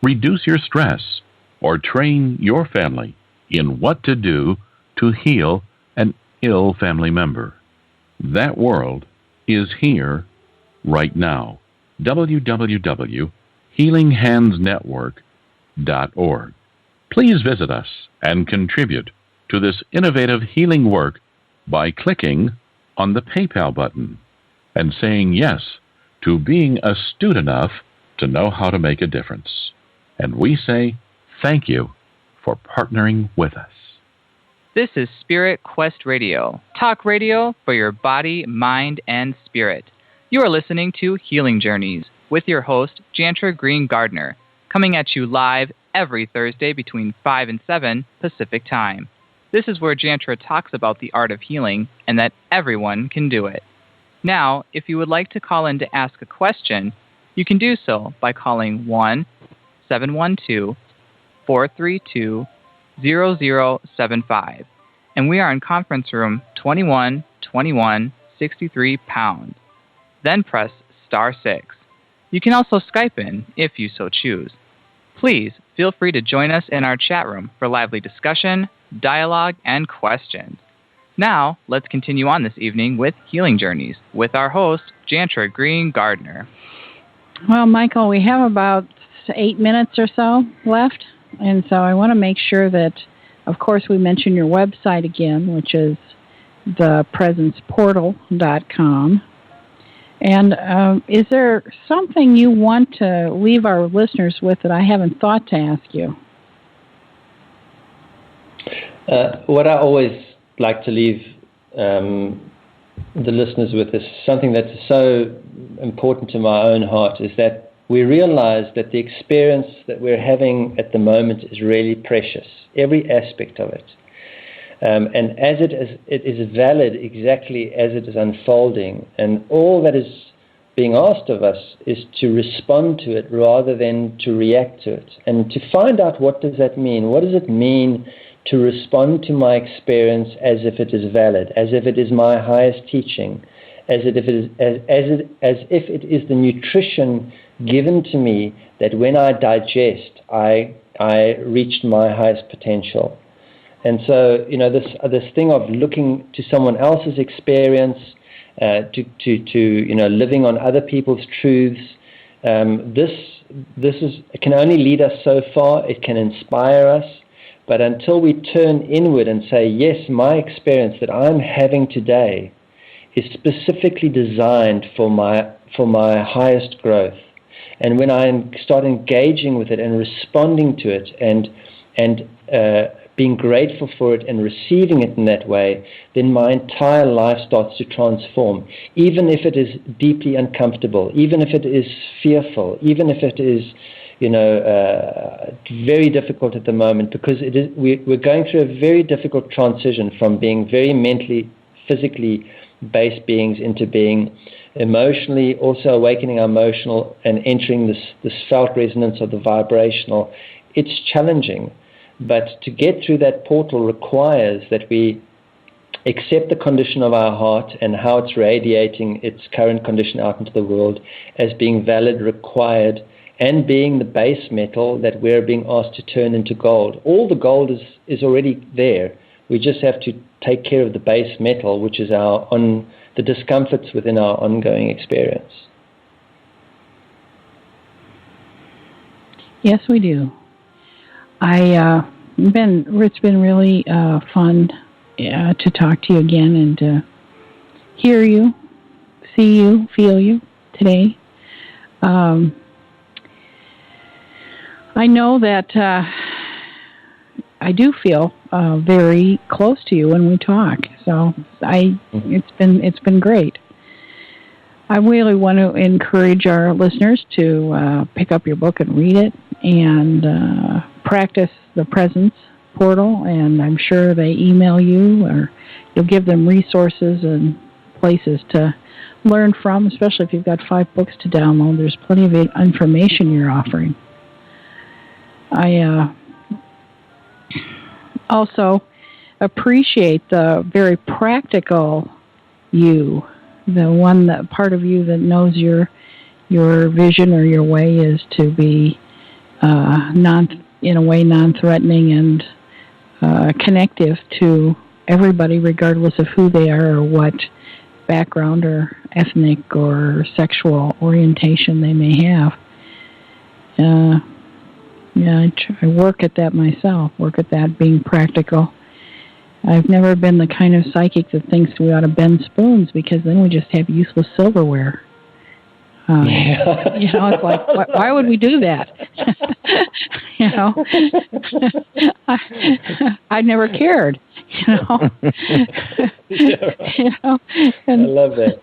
reduce your stress, or train your family in what to do to heal an ill family member? That world is here right now. www.healinghandsnetwork.com Please visit us and contribute to this innovative healing work by clicking on the PayPal button and saying yes to being astute enough to know how to make a difference. And we say thank you for partnering with us. This is Spirit Quest Radio, talk radio for your body, mind, and spirit. You are listening to Healing Journeys with your host, Jaentra Green Gardner, coming at you live every Thursday between 5 and 7 Pacific Time. This is where Jaentra talks about the art of healing and that everyone can do it. Now, if you would like to call in to ask a question, you can do so by calling 1-712-432-0075. And we are in conference room 212163 pound. Then press star 6. You can also Skype in if you so choose. Please feel free to join us in our chat room for lively discussion, dialogue, and questions. Now, let's continue on this evening with Healing Journeys with our host, Jaentra Green Gardner. Well, Michael, we have about 8 minutes or so left, and so I want to make sure that, of course, we mention your website again, which is thepresenceportal.com. And is there something you want to leave our listeners with that I haven't thought to ask you? What I always like to leave the listeners with is something that's so important to my own heart, is that we realize that the experience that we're having at the moment is really precious, every aspect of it. And as it is valid exactly as it is unfolding, and all that is being asked of us is to respond to it rather than to react to it, and to find out what does that mean. What does it mean to respond to my experience as if it is valid, as if it is my highest teaching, as if it is the nutrition given to me that when I digest, I reached my highest potential. And so, this thing of looking to someone else's experience, to living on other people's truths, it can only lead us so far. It can inspire us, but until we turn inward and say, yes, my experience that I'm having today is specifically designed for my highest growth. And when I start engaging with it and responding to it and being grateful for it and receiving it in that way, then my entire life starts to transform, even if it is deeply uncomfortable, even if it is fearful, even if it is, very difficult at the moment, because we're going through a very difficult transition from being very mentally, physically based beings into being emotionally, also awakening our emotional and entering this felt resonance of the vibrational. It's challenging. But to get through that portal requires that we accept the condition of our heart and how it's radiating its current condition out into the world as being valid, required, and being the base metal that we're being asked to turn into gold. All the gold is already there. We just have to take care of the base metal, which is the discomforts within our ongoing experience. Yes, we do. It's been really fun to talk to you again and to hear you, see you, feel you today. I know that I do feel very close to you when we talk. So it's been great. I really want to encourage our listeners to pick up your book and read it and practice the Presence Portal, and I'm sure they email you or you'll give them resources and places to learn from, especially if you've got 5 books to download. There's plenty of information you're offering. I also appreciate the very practical you, the one that part of you that knows your vision or your way is to be non-threatening and connective to everybody, regardless of who they are or what background or ethnic or sexual orientation they may have. Yeah, I work at that myself, work at that, being practical. I've never been the kind of psychic that thinks we ought to bend spoons, because then we just have useless silverware. It's like, why would we do that? I never cared. And I love that.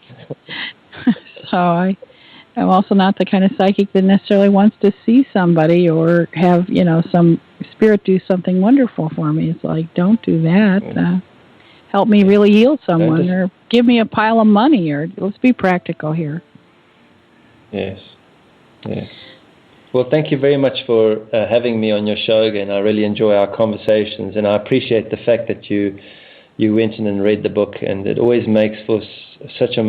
So I'm also not the kind of psychic that necessarily wants to see somebody or have, some spirit do something wonderful for me. It's like, don't do that. Help me really heal someone, or give me a pile of money, or let's be practical here. Yes. Well, thank you very much for having me on your show again. I really enjoy our conversations, and I appreciate the fact that you went in and read the book, and it always makes for such a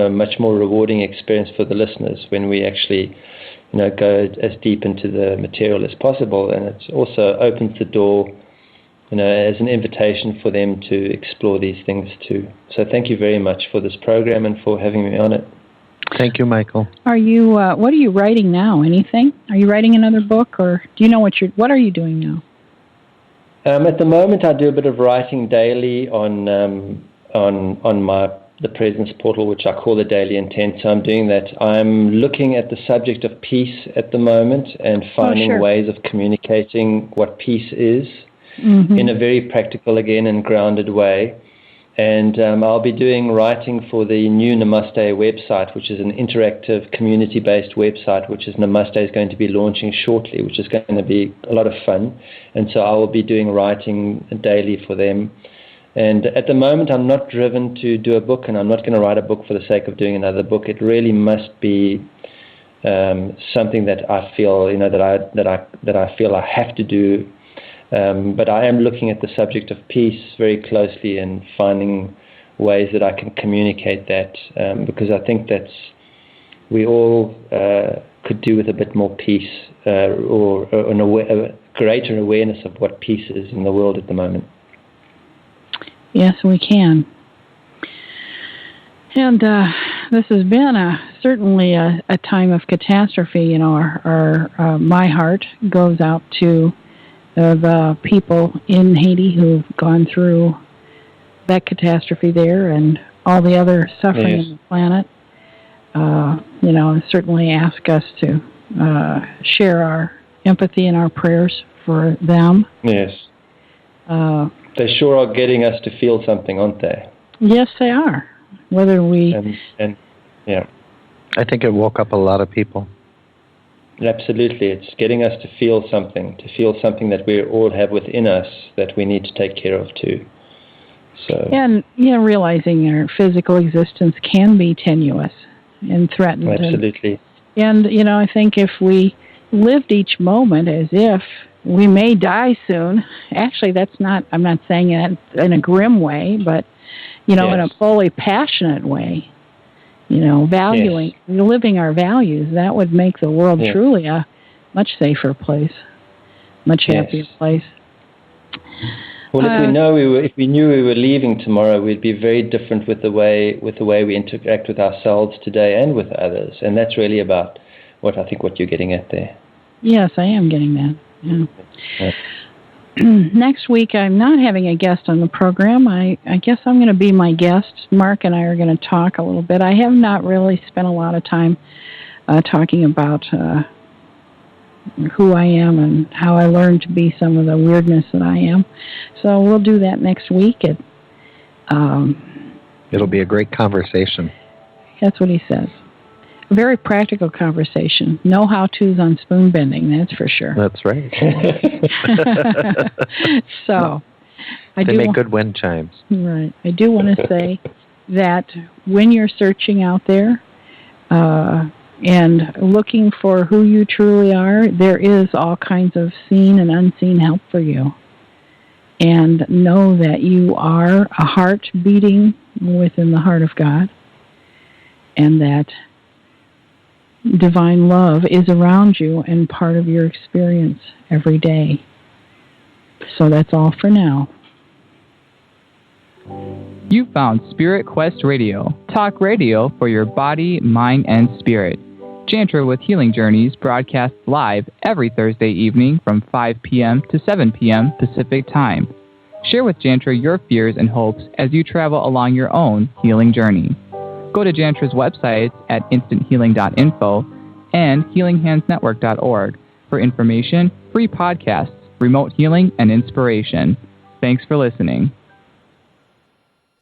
much more rewarding experience for the listeners when we actually go as deep into the material as possible, and it also opens the door as an invitation for them to explore these things too. So thank you very much for this program and for having me on it. Thank you, Michael. Are you? What are you writing now? Anything? Are you writing another book, or do you know what are you doing now? At the moment, I do a bit of writing daily on the Presence Portal, which I call the Daily Intent. So I'm doing that. I'm looking at the subject of peace at the moment and finding ways of communicating what peace is in a very practical, again, and grounded way. And I'll be doing writing for the new Namaste website, which is an interactive, community-based website, which Namaste is going to be launching shortly, which is going to be a lot of fun. And so I will be doing writing daily for them. And at the moment, I'm not driven to do a book, and I'm not going to write a book for the sake of doing another book. It really must be something that I feel, that I feel I have to do. But I am looking at the subject of peace very closely and finding ways that I can communicate that, because I think that we all could do with a bit more peace or a greater awareness of what peace is in the world at the moment. Yes, we can. And this has been certainly a time of catastrophe. My heart goes out to the people in Haiti who've gone through that catastrophe there and all the other suffering on the planet. Certainly ask us to share our empathy and our prayers for them. Yes. They sure are getting us to feel something, aren't they? Yes, they are. Whether we... And yeah. I think it woke up a lot of people. Absolutely. It's getting us to feel something that we all have within us that we need to take care of too. So. And, realizing our physical existence can be tenuous and threatened. Absolutely. And I think if we lived each moment as if we may die soon, actually I'm not saying it in a grim way, but, in a fully passionate way. Valuing, living our values, that would make the world truly a much safer place, much happier place. Well, if we knew we were leaving tomorrow, we'd be very different with the way we interact with ourselves today and with others, and that's really about what you're getting at there. Yes, I am getting that. Yeah. Next week, I'm not having a guest on the program. I guess I'm going to be my guest. Mark and I are going to talk a little bit. I have not really spent a lot of time talking about who I am and how I learned to be some of the weirdness that I am. So we'll do that next week. It'll be a great conversation. That's what he says. A very practical conversation. No how-tos on spoon bending, that's for sure. That's right. So, they make good wind chimes. Right. I do want to say that when you're searching out there and looking for who you truly are, there is all kinds of seen and unseen help for you. And know that you are a heart beating within the heart of God, and that divine love is around you and part of your experience every day. So that's all for now. You found Spirit Quest Radio, talk radio for your body, mind, and spirit. Jaentra with Healing Journeys broadcasts live every Thursday evening from 5 p.m. to 7 p.m. Pacific Time. Share with Jaentra your fears and hopes as you travel along your own healing journey. Go to Jaentra's websites at instanthealing.info and healinghandsnetwork.org for information, free podcasts, remote healing, and inspiration. Thanks for listening.